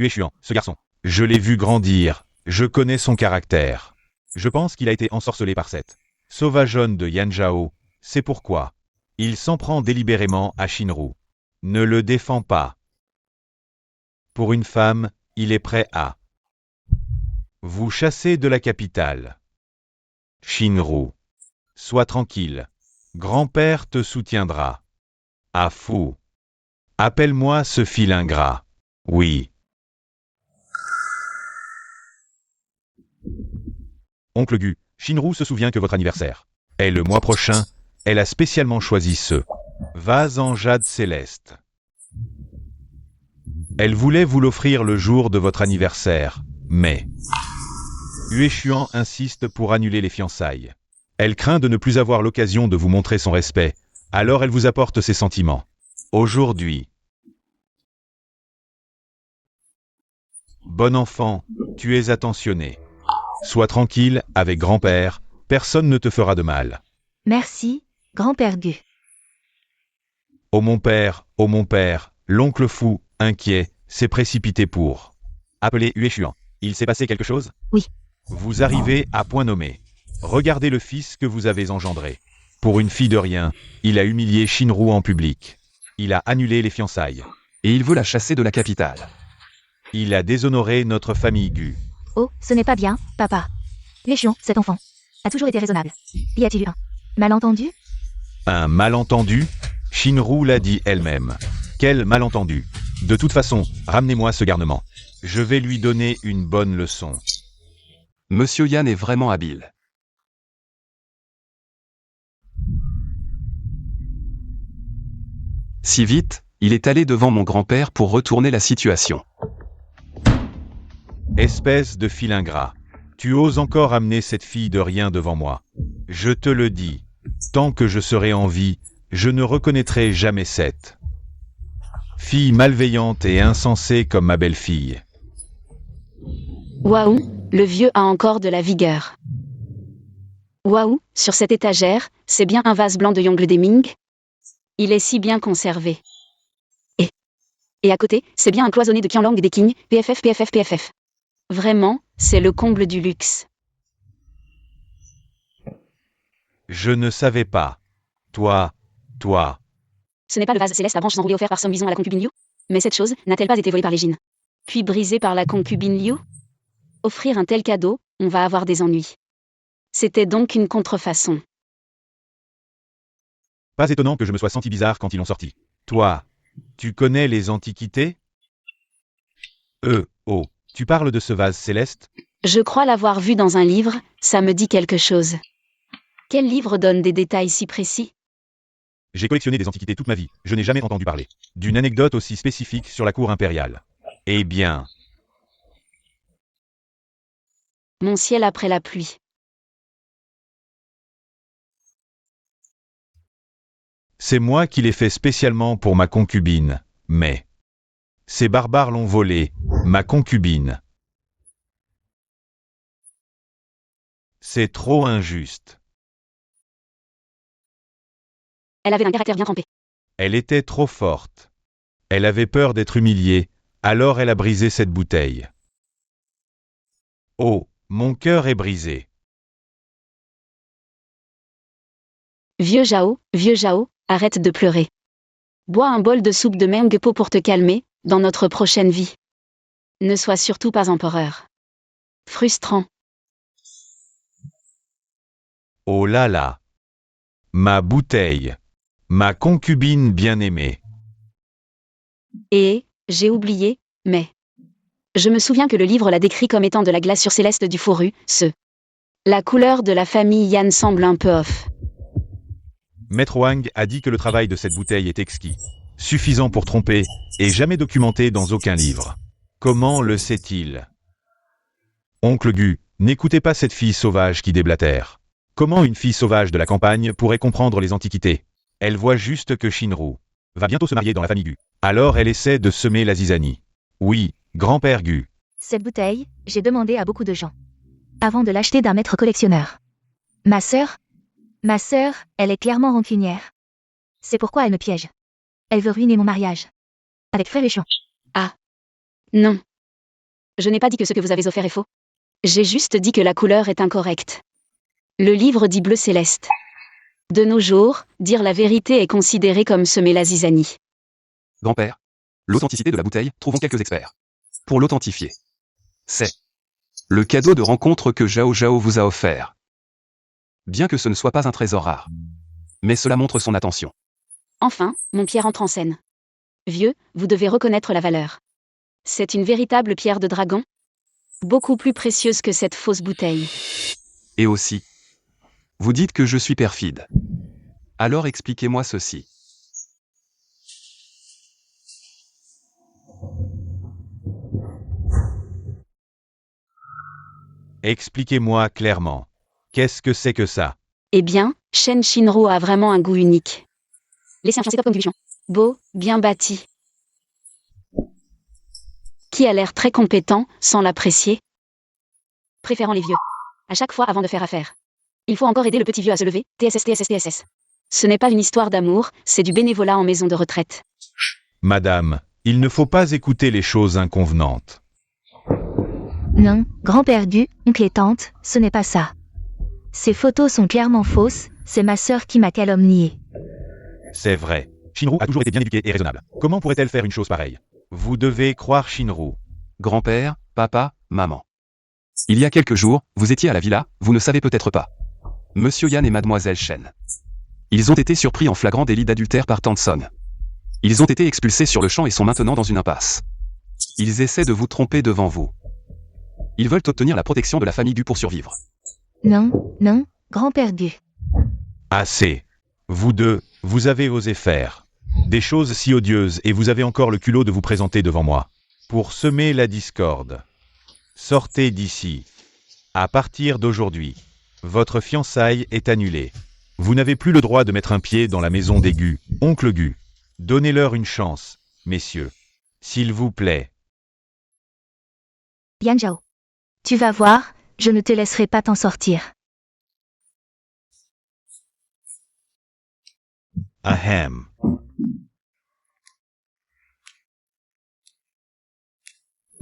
Huéchuan, ce garçon. Je l'ai vu grandir, je connais son caractère. Je pense qu'il a été ensorcelé par cette sauvageonne de Yan Zhao, c'est pourquoi il s'en prend délibérément à Shinru. Ne le défends pas. Pour une femme, il est prêt à vous chasser de la capitale. Shinru. Sois tranquille. Grand-père te soutiendra. Ah fou. Appelle-moi ce fil ingrat. Oui. Oncle Gu, Shinru se souvient que votre anniversaire est le mois prochain. Elle a spécialement choisi ce vase en jade céleste. Elle voulait vous l'offrir le jour de votre anniversaire, mais Huéchuan insiste pour annuler les fiançailles. Elle craint de ne plus avoir l'occasion de vous montrer son respect, alors elle vous apporte ses sentiments. Aujourd'hui. Bon enfant, tu es attentionné. Sois tranquille, avec grand-père, personne ne te fera de mal. Merci, grand-père Gu. Oh mon père, l'oncle fou, inquiet, s'est précipité pour appeler Huéchuan. Il s'est passé quelque chose? Oui. Vous arrivez à point nommé. Regardez le fils que vous avez engendré. Pour une fille de rien, il a humilié Shinru en public. Il a annulé les fiançailles. Et il veut la chasser de la capitale. Il a déshonoré notre famille Gu. Oh, ce n'est pas bien, papa. Huéchuan, cet enfant, a toujours été raisonnable. Y a-t-il eu un malentendu? Un malentendu? Shinru l'a dit elle-même. Quel malentendu? De toute façon, ramenez-moi ce garnement. Je vais lui donner une bonne leçon. Monsieur Yan est vraiment habile. Si vite, il est allé devant mon grand-père pour retourner la situation. Espèce de fil ingrat. Tu oses encore amener cette fille de rien devant moi. Je te le dis, tant que je serai en vie, je ne reconnaîtrai jamais cette fille malveillante et insensée comme ma belle-fille. Waouh, le vieux a encore de la vigueur. Waouh, sur cette étagère, c'est bien un vase blanc de Yongle des Ming. Il est si bien conservé. Et à côté, c'est bien un cloisonné de Qianlong des Qing, PFF. Vraiment, c'est le comble du luxe. Je ne savais pas. Toi. Ce n'est pas le vase céleste à branches enroulées offert par Song Bison à la concubine Liu? Mais cette chose, n'a-t-elle pas été volée par les Jin? Puis brisée par la concubine Liu? Offrir un tel cadeau, on va avoir des ennuis. C'était donc une contrefaçon. Pas étonnant que je me sois senti bizarre quand ils l'ont sorti. Toi, tu connais les antiquités? Oh, tu parles de ce vase céleste? Je crois l'avoir vu dans un livre, ça me dit quelque chose. Quel livre donne des détails si précis? J'ai collectionné des antiquités toute ma vie, je n'ai jamais entendu parler d'une anecdote aussi spécifique sur la cour impériale. Eh bien, Mon ciel après la pluie. c'est moi qui l'ai fait spécialement pour ma concubine, mais ces barbares l'ont volé, ma concubine. C'est trop injuste. Elle avait un caractère bien trempé. Elle était trop forte. Elle avait peur d'être humiliée, alors elle a brisé cette bouteille. Oh, mon cœur est brisé. Vieux Zhao, arrête de pleurer. Bois un bol de soupe de Mengpo pour te calmer, dans notre prochaine vie. Ne sois surtout pas empereur. Frustrant. Oh là là. Ma bouteille. Ma concubine bien-aimée. Et, j'ai oublié, mais... Je me souviens que le livre la décrit comme étant de la glaçure céleste du fourru, La couleur de la famille Yan semble un peu off. Maître Wang a dit que le travail de cette bouteille est exquis, suffisant pour tromper, et jamais documenté dans aucun livre. Comment le sait-il? Oncle Gu, n'écoutez pas cette fille sauvage qui déblatère. Comment une fille sauvage de la campagne pourrait comprendre les antiquités? Elle voit juste que Shinru va bientôt se marier dans la famille Gu. Alors elle essaie de semer la zizanie. Oui, grand-père Gu. Cette bouteille, j'ai demandé à beaucoup de gens. Avant de l'acheter d'un maître collectionneur. Ma sœur, elle est clairement rancunière. C'est pourquoi elle me piège. Elle veut ruiner mon mariage. Avec frère Huéchuan. Ah. Non. Je n'ai pas dit que ce que vous avez offert est faux. J'ai juste dit que la couleur est incorrecte. Le livre dit bleu céleste. De nos jours, dire la vérité est considéré comme semer la zizanie. Grand-père, l'authenticité de la bouteille, trouvons quelques experts. Pour l'authentifier. C'est le cadeau de rencontre que Zhao Zhao vous a offert. Bien que ce ne soit pas un trésor rare. Mais cela montre son attention. Enfin, mon pierre entre en scène. Vieux, vous devez reconnaître la valeur. C'est une véritable pierre de dragon. Beaucoup plus précieuse que cette fausse bouteille. Et aussi, vous dites que je suis perfide. Alors expliquez-moi ceci. Expliquez-moi clairement. Qu'est-ce que c'est que ça? Eh bien, Shen Shinro a vraiment un goût unique. Laissez un chance top comme dilution. Beau, bien bâti. Qui a l'air très compétent, sans l'apprécier. Préférant les vieux. À chaque fois avant de faire affaire. Il faut encore aider le petit vieux à se lever, TSS. Ce n'est pas une histoire d'amour, c'est du bénévolat en maison de retraite. Madame, il ne faut pas écouter les choses inconvenantes. Non, grand-père Gu, oncle et tante, ce n'est pas ça. Ces photos sont clairement fausses, c'est ma sœur qui m'a calomnié. C'est vrai. Shinru a toujours été bien éduquée et raisonnable. Comment pourrait-elle faire une chose pareille? Vous devez croire Shinru. Grand-père, papa, maman. Il y a quelques jours, vous étiez à la villa, vous ne savez peut-être pas. Monsieur Yan et mademoiselle Shen. Ils ont été surpris en flagrant délit d'adultère par Tante Song. Ils ont été expulsés sur le champ et sont maintenant dans une impasse. Ils essaient de vous tromper devant vous. Ils veulent obtenir la protection de la famille Gu pour survivre. Non, grand-père Gu. Assez. Vous deux, vous avez osé faire des choses si odieuses et vous avez encore le culot de vous présenter devant moi. Pour semer la discorde. Sortez d'ici. À partir d'aujourd'hui, votre fiançaille est annulée. Vous n'avez plus le droit de mettre un pied dans la maison des Gu, oncle Gu. Donnez-leur une chance, messieurs. S'il vous plaît. Yan Zhao. Tu vas voir, je ne te laisserai pas t'en sortir. Ahem.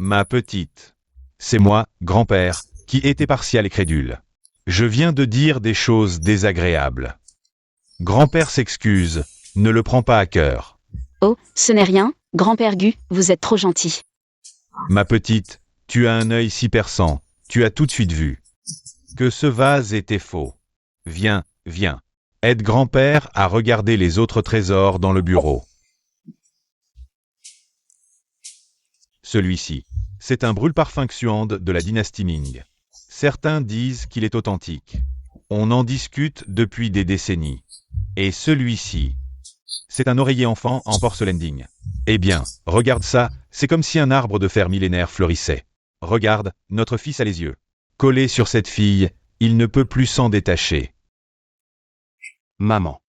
Ma petite. C'est moi, grand-père, qui était partial et crédule. Je viens de dire des choses désagréables. Grand-père s'excuse, ne le prends pas à cœur. Oh, ce n'est rien, grand-père Gu, vous êtes trop gentil. Ma petite, tu as un œil si perçant, tu as tout de suite vu que ce vase était faux. Viens, aide grand-père à regarder les autres trésors dans le bureau. Celui-ci, c'est un brûle-parfum Xuand de la dynastie Ming. Certains disent qu'il est authentique. On en discute depuis des décennies. Et celui-ci, c'est un oreiller enfant en porcelaine digne. Eh bien, regarde ça, c'est comme si un arbre de fer millénaire fleurissait. Regarde, notre fils a les yeux collés sur cette fille, il ne peut plus s'en détacher. Maman.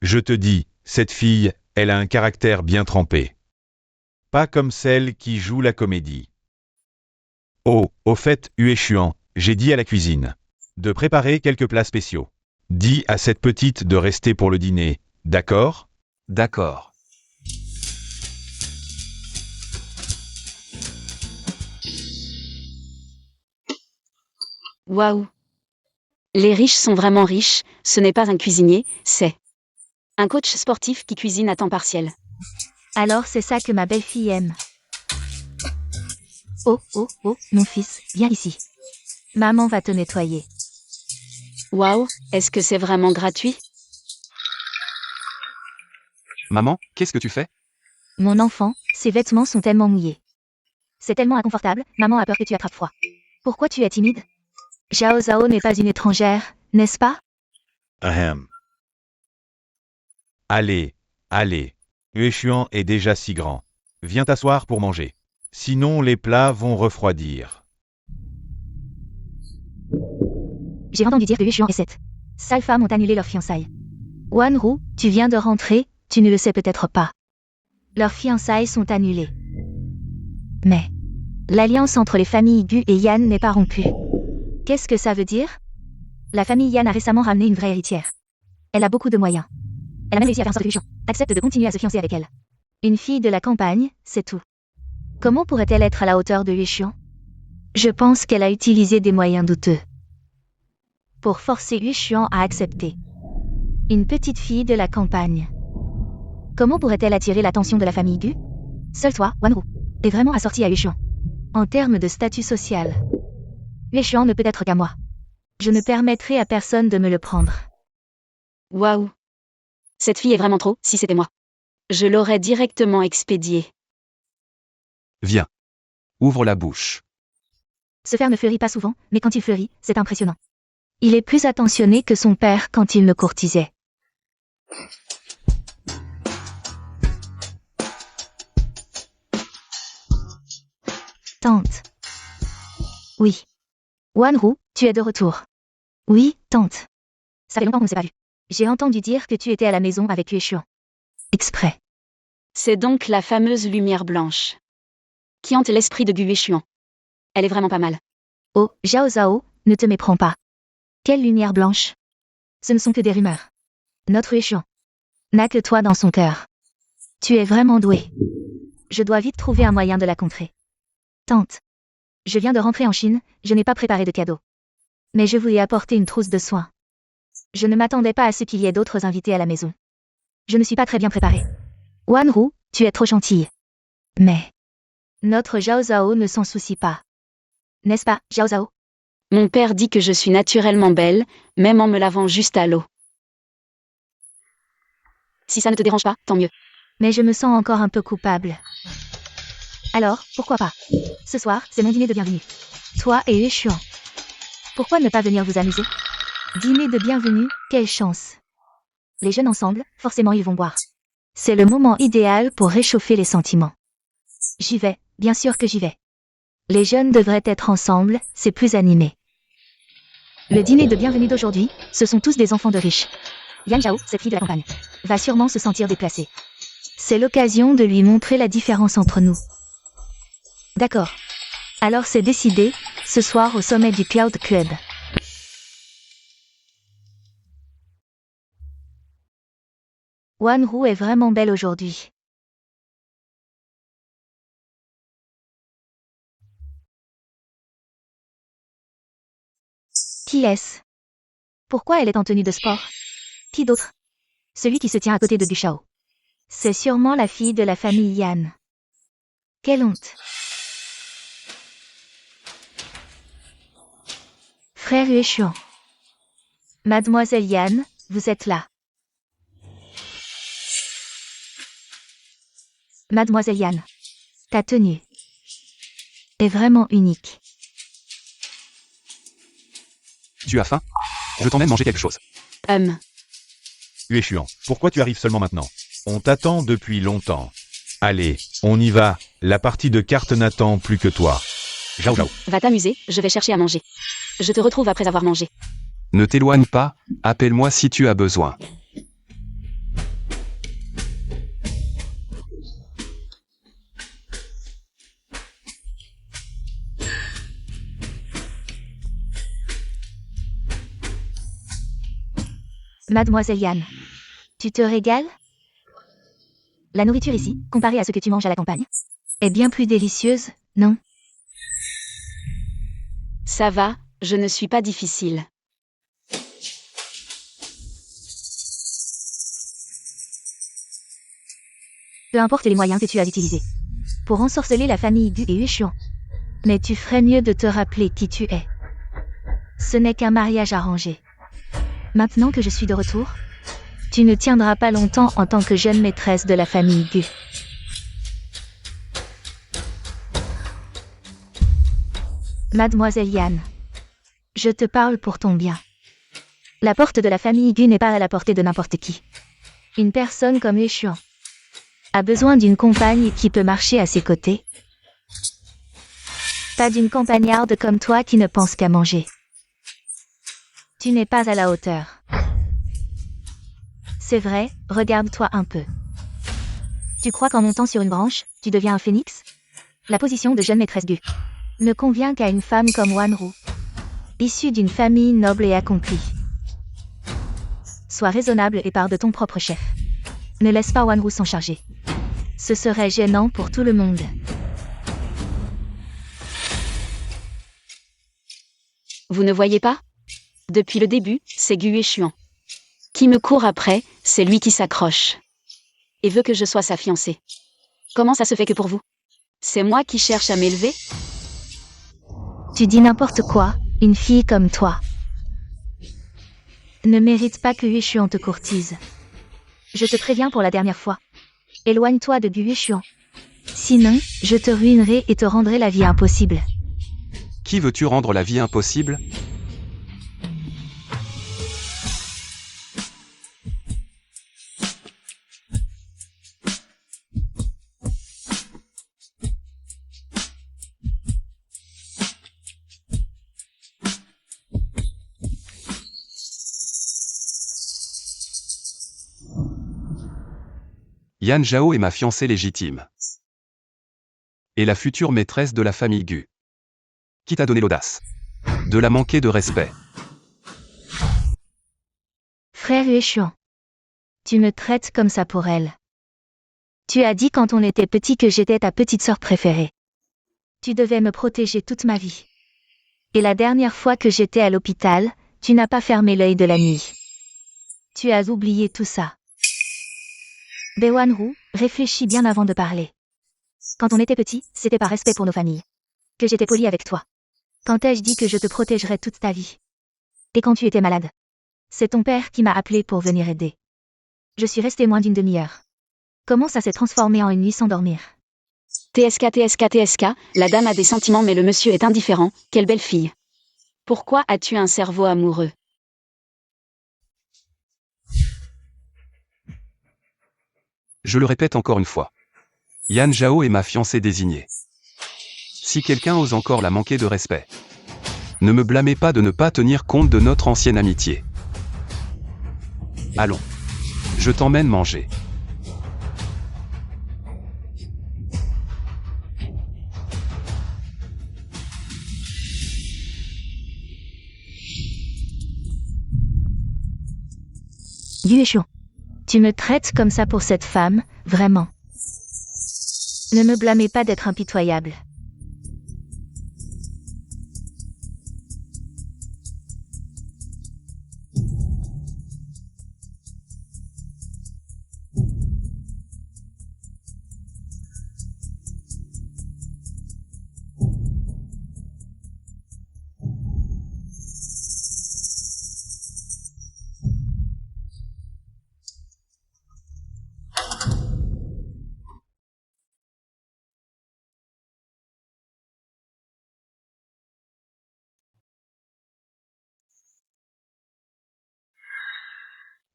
Je te dis, cette fille, elle a un caractère bien trempé. Pas comme celle qui joue la comédie. Oh, au fait, Hueshuan, j'ai dit à la cuisine de préparer quelques plats spéciaux. Dis à cette petite de rester pour le dîner, d'accord? D'accord. Waouh. Les riches sont vraiment riches, ce n'est pas un cuisinier, c'est un coach sportif qui cuisine à temps partiel. Alors c'est ça que ma belle-fille aime. Oh, mon fils, viens ici. Maman va te nettoyer. Waouh, est-ce que c'est vraiment gratuit? Maman, qu'est-ce que tu fais? Mon enfant, ses vêtements sont tellement mouillés. C'est tellement inconfortable, maman a peur que tu attrapes froid. Pourquoi tu es timide? Zhao Zhao n'est pas une étrangère, n'est-ce pas? Ahem. Allez. Hueshuan est déjà si grand. Viens t'asseoir pour manger. Sinon les plats vont refroidir. J'ai entendu dire que Hueshuan et cette sale femme ont annulé leur fiançailles. Wanru, tu viens de rentrer, tu ne le sais peut-être pas. Leurs fiançailles sont annulées. Mais l'alliance entre les familles Gu et Yan n'est pas rompue. Qu'est-ce que ça veut dire? La famille Yan a récemment ramené une vraie héritière. Elle a beaucoup de moyens. Elle a même réussi à faire en sorte que Hueshuan accepte de continuer à se fiancer avec elle. Une fille de la campagne, c'est tout. Comment pourrait-elle être à la hauteur de Yuxian? Je pense qu'elle a utilisé des moyens douteux pour forcer Yuxian à accepter. Une petite fille de la campagne. Comment pourrait-elle attirer l'attention de la famille Gu? Seul toi, Wanru, est vraiment assorti à Yuxian. En termes de statut social, Yuxian ne peut être qu'à moi. Je ne permettrai à personne de me le prendre. Waouh. Cette fille est vraiment trop, si c'était moi. Je l'aurais directement expédiée. Viens. Ouvre la bouche. Ce fer ne fleurit pas souvent, mais quand il fleurit, c'est impressionnant. Il est plus attentionné que son père quand il me courtisait. Tante. Oui. Wanru, tu es de retour. Oui, tante. Ça fait longtemps qu'on ne s'est pas vu. J'ai entendu dire que tu étais à la maison avec Yuxian. Exprès. C'est donc la fameuse lumière blanche qui hante l'esprit de Gu Yuxian. Elle est vraiment pas mal. Oh, Zhao Zhao, ne te méprends pas. Quelle lumière blanche. Ce ne sont que des rumeurs. Notre Yuxian n'a que toi dans son cœur. Tu es vraiment doué. Je dois vite trouver un moyen de la contrer. Tante. Je viens de rentrer en Chine, je n'ai pas préparé de cadeau. Mais je vous ai apporté une trousse de soins. Je ne m'attendais pas à ce qu'il y ait d'autres invités à la maison. Je ne suis pas très bien préparée. Wanru, tu es trop gentille. Mais notre Zhao Zhao ne s'en soucie pas. N'est-ce pas, Zhao Zhao? Mon père dit que je suis naturellement belle, même en me lavant juste à l'eau. Si ça ne te dérange pas, tant mieux. Mais je me sens encore un peu coupable. Alors, pourquoi pas? Ce soir, c'est mon dîner de bienvenue. Toi et Yuxian. Pourquoi ne pas venir vous amuser? Dîner de bienvenue, quelle chance. Les jeunes ensemble, forcément ils vont boire. C'est le moment idéal pour réchauffer les sentiments. J'y vais, bien sûr que j'y vais. Les jeunes devraient être ensemble, c'est plus animé. Le dîner de bienvenue d'aujourd'hui, ce sont tous des enfants de riches. Yan Zhao, cette fille de la campagne, va sûrement se sentir déplacée. C'est l'occasion de lui montrer la différence entre nous. D'accord. Alors c'est décidé, ce soir au sommet du Cloud Club. Wanru est vraiment belle aujourd'hui. Qui est-ce? Pourquoi elle est en tenue de sport? Qui d'autre? Celui qui se tient à côté de Gushao. C'est sûrement la fille de la famille Yan. Quelle honte. Frère Yuxian. Mademoiselle Yan, vous êtes là. Mademoiselle Yan. Ta tenue est vraiment unique. Tu as faim? Je t'emmène manger quelque chose. Yuxian, pourquoi tu arrives seulement maintenant? On t'attend depuis longtemps. Allez, on y va. La partie de cartes n'attend plus que toi. Zhao Zhao. Va t'amuser, je vais chercher à manger. Je te retrouve après avoir mangé. Ne t'éloigne pas, appelle-moi si tu as besoin. Mademoiselle Yan. Tu te régales? La nourriture ici, comparée à ce que tu manges à la campagne, est bien plus délicieuse, non? Ça va, je ne suis pas difficile. Peu importe les moyens que tu as utilisés pour ensorceler la famille Gu et Yuxian. Mais tu ferais mieux de te rappeler qui tu es. Ce n'est qu'un mariage arrangé. Maintenant que je suis de retour, tu ne tiendras pas longtemps en tant que jeune maîtresse de la famille Gu. Mademoiselle Yan, je te parle pour ton bien. La porte de la famille Gu n'est pas à la portée de n'importe qui. Une personne comme Yuxian a besoin d'une compagne qui peut marcher à ses côtés. Pas d'une campagnarde comme toi qui ne pense qu'à manger. Tu n'es pas à la hauteur. C'est vrai, regarde-toi un peu. Tu crois qu'en montant sur une branche, tu deviens un phénix? La position de jeune maîtresse Gu ne convient qu'à une femme comme Wanru, issue d'une famille noble et accomplie. Sois raisonnable et pars de ton propre chef. Ne laisse pas Wanru s'en charger. Ce serait gênant pour tout le monde. Vous ne voyez pas? Depuis le début, c'est Gue Chuan. Qui me court après, c'est lui qui s'accroche. Et veut que je sois sa fiancée. Comment ça se fait que pour vous? C'est moi qui cherche à m'élever? Tu dis n'importe quoi, une fille comme toi ne mérite pas que Yueshuan te courtise. Je te préviens pour la dernière fois. Éloigne-toi de Yueshuan. Sinon, je te ruinerai et te rendrai la vie impossible. Qui veux-tu rendre la vie impossible? Yan Zhao est ma fiancée légitime. Et la future maîtresse de la famille Gu. Qui t'a donné l'audace de la manquer de respect? Frère Yueshuan. Tu me traites comme ça pour elle. Tu as dit quand on était petit que j'étais ta petite sœur préférée. Tu devais me protéger toute ma vie. Et la dernière fois que j'étais à l'hôpital, tu n'as pas fermé l'œil de la nuit. Tu as oublié tout ça. Baewanru, réfléchis bien avant de parler. Quand on était petit, c'était par respect pour nos familles. Que j'étais poli avec toi. Quand ai-je dit que je te protégerais toute ta vie? Et quand tu étais malade? C'est ton père qui m'a appelé pour venir aider. Je suis restée moins d'une demi-heure. Comment ça s'est transformé en une nuit sans dormir? TSK, la dame a des sentiments mais le monsieur est indifférent, quelle belle fille. Pourquoi as-tu un cerveau amoureux? Je le répète encore une fois. Yan Zhao est ma fiancée désignée. Si quelqu'un ose encore la manquer de respect, ne me blâmez pas de ne pas tenir compte de notre ancienne amitié. Allons. Je t'emmène manger. Yueshuan. Tu me traites comme ça pour cette femme, vraiment. Ne me blâmez pas d'être impitoyable.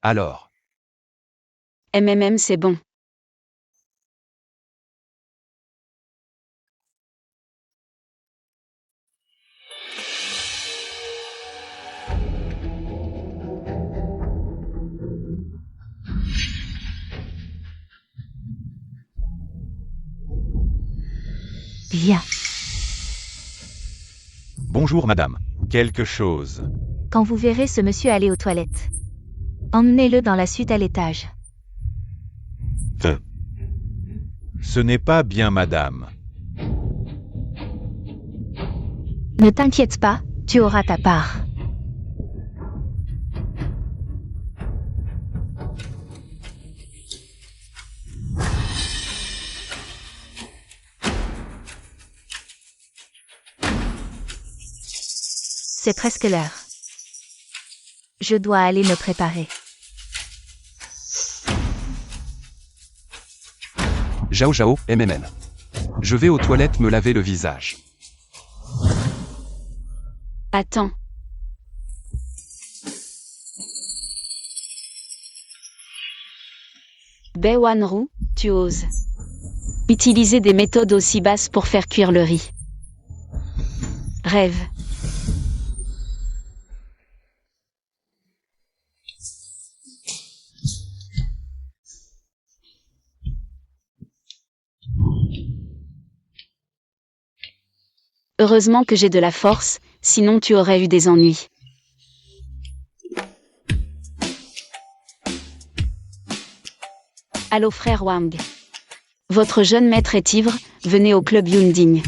Alors. C'est bon. Viens. Bonjour madame. Quelque chose. Quand vous verrez ce monsieur aller aux toilettes, emmenez-le dans la suite à l'étage. Ce n'est pas bien madame. Ne t'inquiète pas, tu auras ta part. C'est presque l'heure. Je dois aller me préparer. Zhao, Je vais aux toilettes me laver le visage. Attends. Baewanru, tu oses utiliser des méthodes aussi basses pour faire cuire le riz. Rêve. Heureusement que j'ai de la force, sinon tu aurais eu des ennuis. Allô frère Wang. Votre jeune maître est ivre, venez au club Yunding.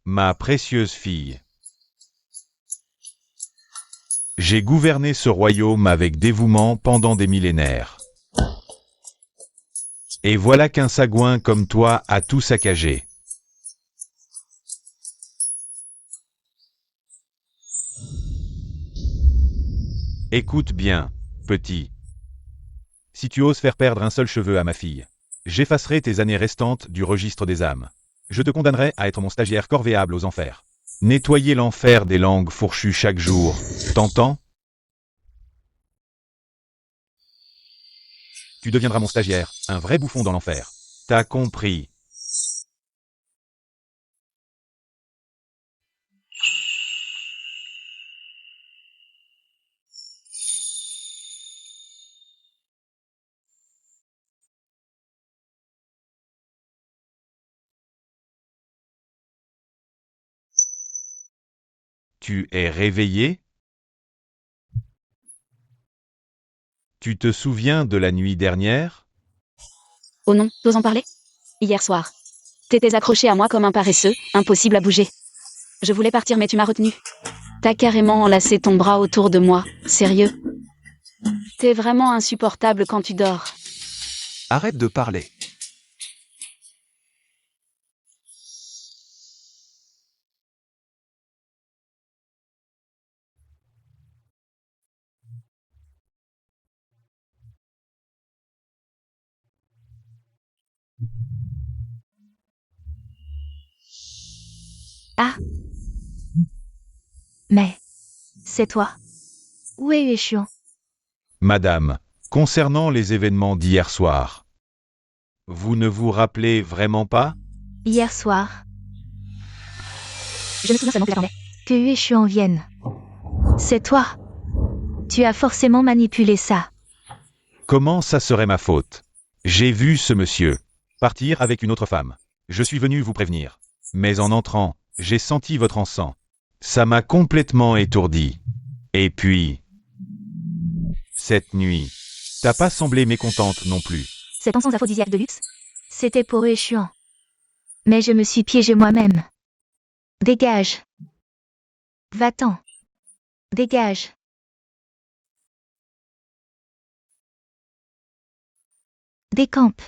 Ma précieuse fille. J'ai gouverné ce royaume avec dévouement pendant des millénaires. Et voilà qu'un sagouin comme toi a tout saccagé. Écoute bien, petit. Si tu oses faire perdre un seul cheveu à ma fille, j'effacerai tes années restantes du registre des âmes. Je te condamnerai à être mon stagiaire corvéable aux enfers. Nettoyer l'enfer des langues fourchues chaque jour. T'entends? Tu deviendras mon stagiaire, un vrai bouffon dans l'enfer. T'as compris. Tu es réveillé? Tu te souviens de la nuit dernière? Oh non, t'oses en parler? Hier soir. T'étais accroché à moi comme un paresseux, impossible à bouger. Je voulais partir mais tu m'as retenu. T'as carrément enlacé ton bras autour de moi, sérieux. T'es vraiment insupportable quand tu dors. Arrête de parler. Ah. Mais. C'est toi. Où est Yueshuan? Madame, concernant les événements d'hier soir, vous ne vous rappelez vraiment pas? Hier soir. Je me souviens seulement que j'attendais que Yueshuan vienne. C'est toi. Tu as forcément manipulé ça. Comment ça serait ma faute? J'ai vu ce monsieur partir avec une autre femme. Je suis venu vous prévenir. Mais en entrant, j'ai senti votre encens. Ça m'a complètement étourdi. Et puis... cette nuit, t'as pas semblé mécontente non plus. Cet encens aphrodisiaque de luxe? C'était pour Yueshuan. Mais je me suis piégé moi-même. Dégage. Va-t'en. Dégage. Décampe.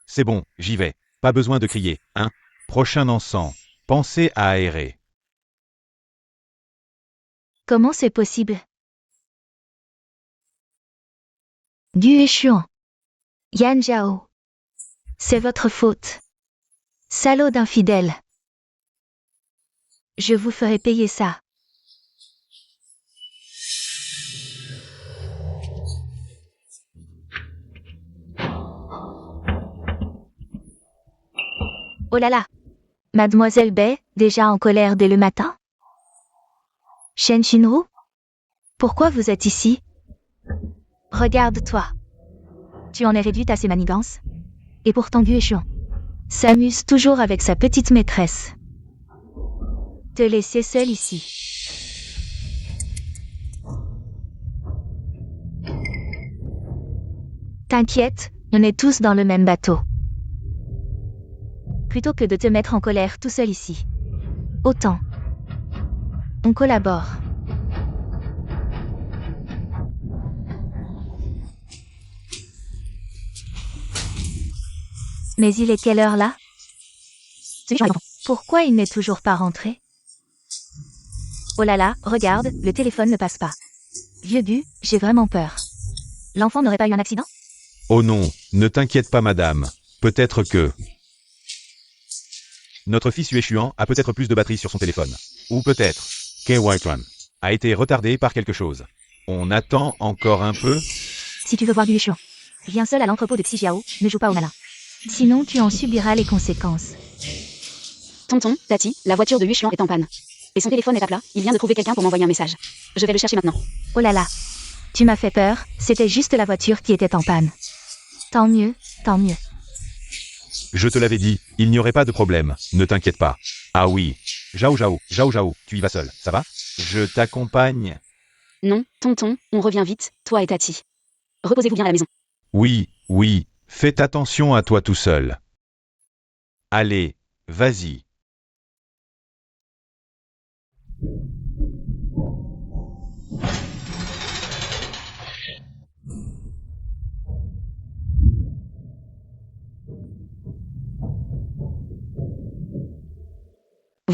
C'est bon, j'y vais. Pas besoin de crier, hein? Prochain encens, pensez à aérer. Comment c'est possible? Du Yueshuan. Yan Zhao. C'est votre faute. Salaud d'infidèle. Je vous ferai payer ça. Oh là là! Mademoiselle Bai, déjà en colère dès le matin? Shen Shinru? Pourquoi vous êtes ici? Regarde-toi. Tu en es réduite à ces manigances? Et pourtant Yueshuan s'amuse toujours avec sa petite maîtresse. Te laisser seule ici. T'inquiète, on est tous dans le même bateau. Plutôt que de te mettre en colère tout seul ici. Autant. On collabore. Mais il est quelle heure là? Pourquoi il n'est toujours pas rentré? Oh là là, regarde, le téléphone ne passe pas. Vieux bu, j'ai vraiment peur. L'enfant n'aurait pas eu un accident? Oh non, ne t'inquiète pas madame. Peut-être que... notre fils Yueshuan a peut-être plus de batterie sur son téléphone. Ou peut-être que Whiterun a été retardé par quelque chose. On attend encore un peu? Si tu veux voir du Yueshuan, viens seul à l'entrepôt de Xijiao, ne joue pas au malin. Sinon tu en subiras les conséquences. Tonton, Tati, la voiture de Yueshuan est en panne. Et son téléphone est à plat, il vient de trouver quelqu'un pour m'envoyer un message. Je vais le chercher maintenant. Oh là là. Tu m'as fait peur, c'était juste la voiture qui était en panne. Tant mieux, tant mieux. Je te l'avais dit, il n'y aurait pas de problème, ne t'inquiète pas. Ah oui. Zhao Zhao, tu y vas seul, ça va? Je t'accompagne. Non, tonton, on revient vite, toi et Tati. Reposez-vous bien à la maison. Oui, faites attention à toi tout seul. Allez, vas-y.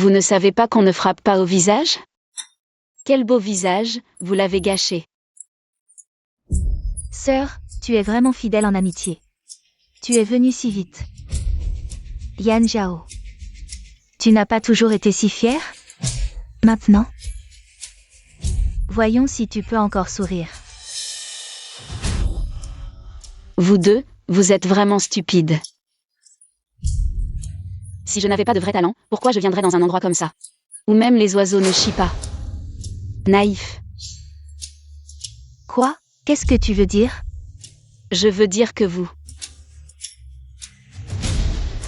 Vous ne savez pas qu'on ne frappe pas au visage? Quel beau visage, vous l'avez gâché. Sœur, tu es vraiment fidèle en amitié. Tu es venue si vite. Yan Zhao. Tu n'as pas toujours été si fière? Maintenant? Voyons si tu peux encore sourire. Vous deux, vous êtes vraiment stupides. Si je n'avais pas de vrai talent, pourquoi je viendrais dans un endroit comme ça? Où même les oiseaux ne chient pas. Naïf. Quoi? Qu'est-ce que tu veux dire? Je veux dire que vous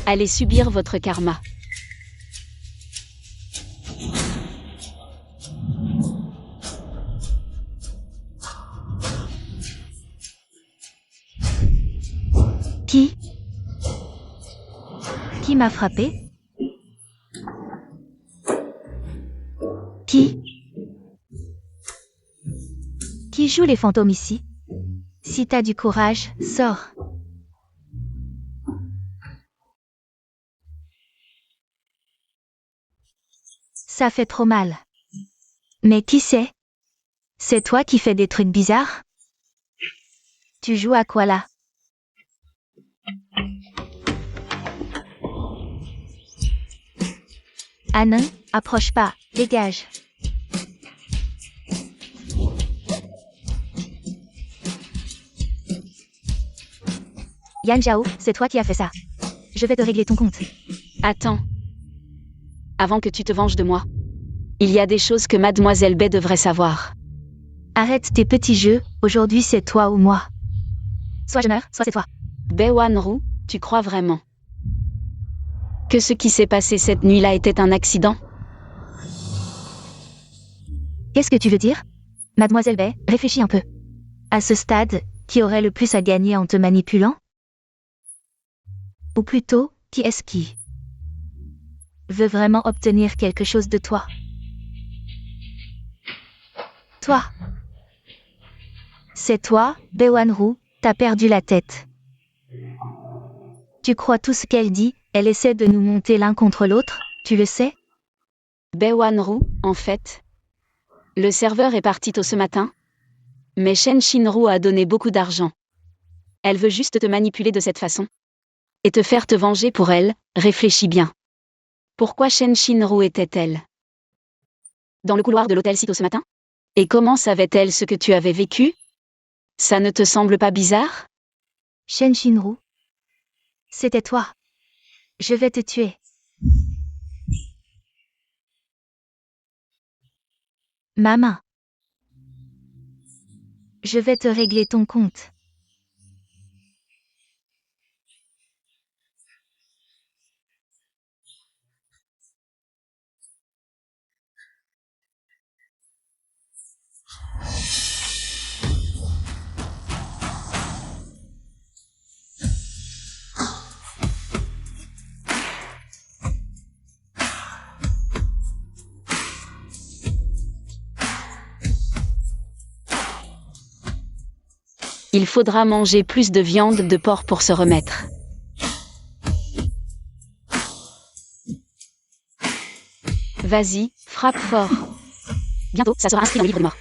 allez subir votre karma. Qui? Qui m'a frappé? Qui? Qui joue les fantômes ici? Si t'as du courage, sors. Ça fait trop mal. Mais qui c'est? C'est toi qui fais des trucs bizarres? Tu joues à quoi là? Ah non, approche pas, dégage. Yan Zhao, c'est toi qui as fait ça. Je vais te régler ton compte. Attends. Avant que tu te venges de moi. Il y a des choses que Mademoiselle Bai devrait savoir. Arrête tes petits jeux, aujourd'hui c'est toi ou moi. Soit je meurs, soit c'est toi. Bai Wanru, tu crois vraiment que ce qui s'est passé cette nuit-là était un accident? Qu'est-ce que tu veux dire? Mademoiselle Bai, réfléchis un peu. À ce stade, qui aurait le plus à gagner en te manipulant? Ou plutôt, qui est-ce qui veut vraiment obtenir quelque chose de toi? Toi. C'est toi, Bai Wanru, t'as perdu la tête. Tu crois tout ce qu'elle dit, elle essaie de nous monter l'un contre l'autre, tu le sais? Bai Wanru, en fait. Le serveur est parti tôt ce matin. Mais Shen Shinru a donné beaucoup d'argent. Elle veut juste te manipuler de cette façon. Et te faire te venger pour elle, réfléchis bien. Pourquoi Shen Shinru était-elle dans le couloir de l'hôtel si tôt ce matin? Et comment savait-elle ce que tu avais vécu? Ça ne te semble pas bizarre? Shen Shinru. C'était toi. Je vais te tuer. Ma main. Je vais te régler ton compte. Il faudra manger plus de viande de porc pour se remettre. Vas-y, frappe fort. Bientôt, ça sera inscrit dans le livre de mort.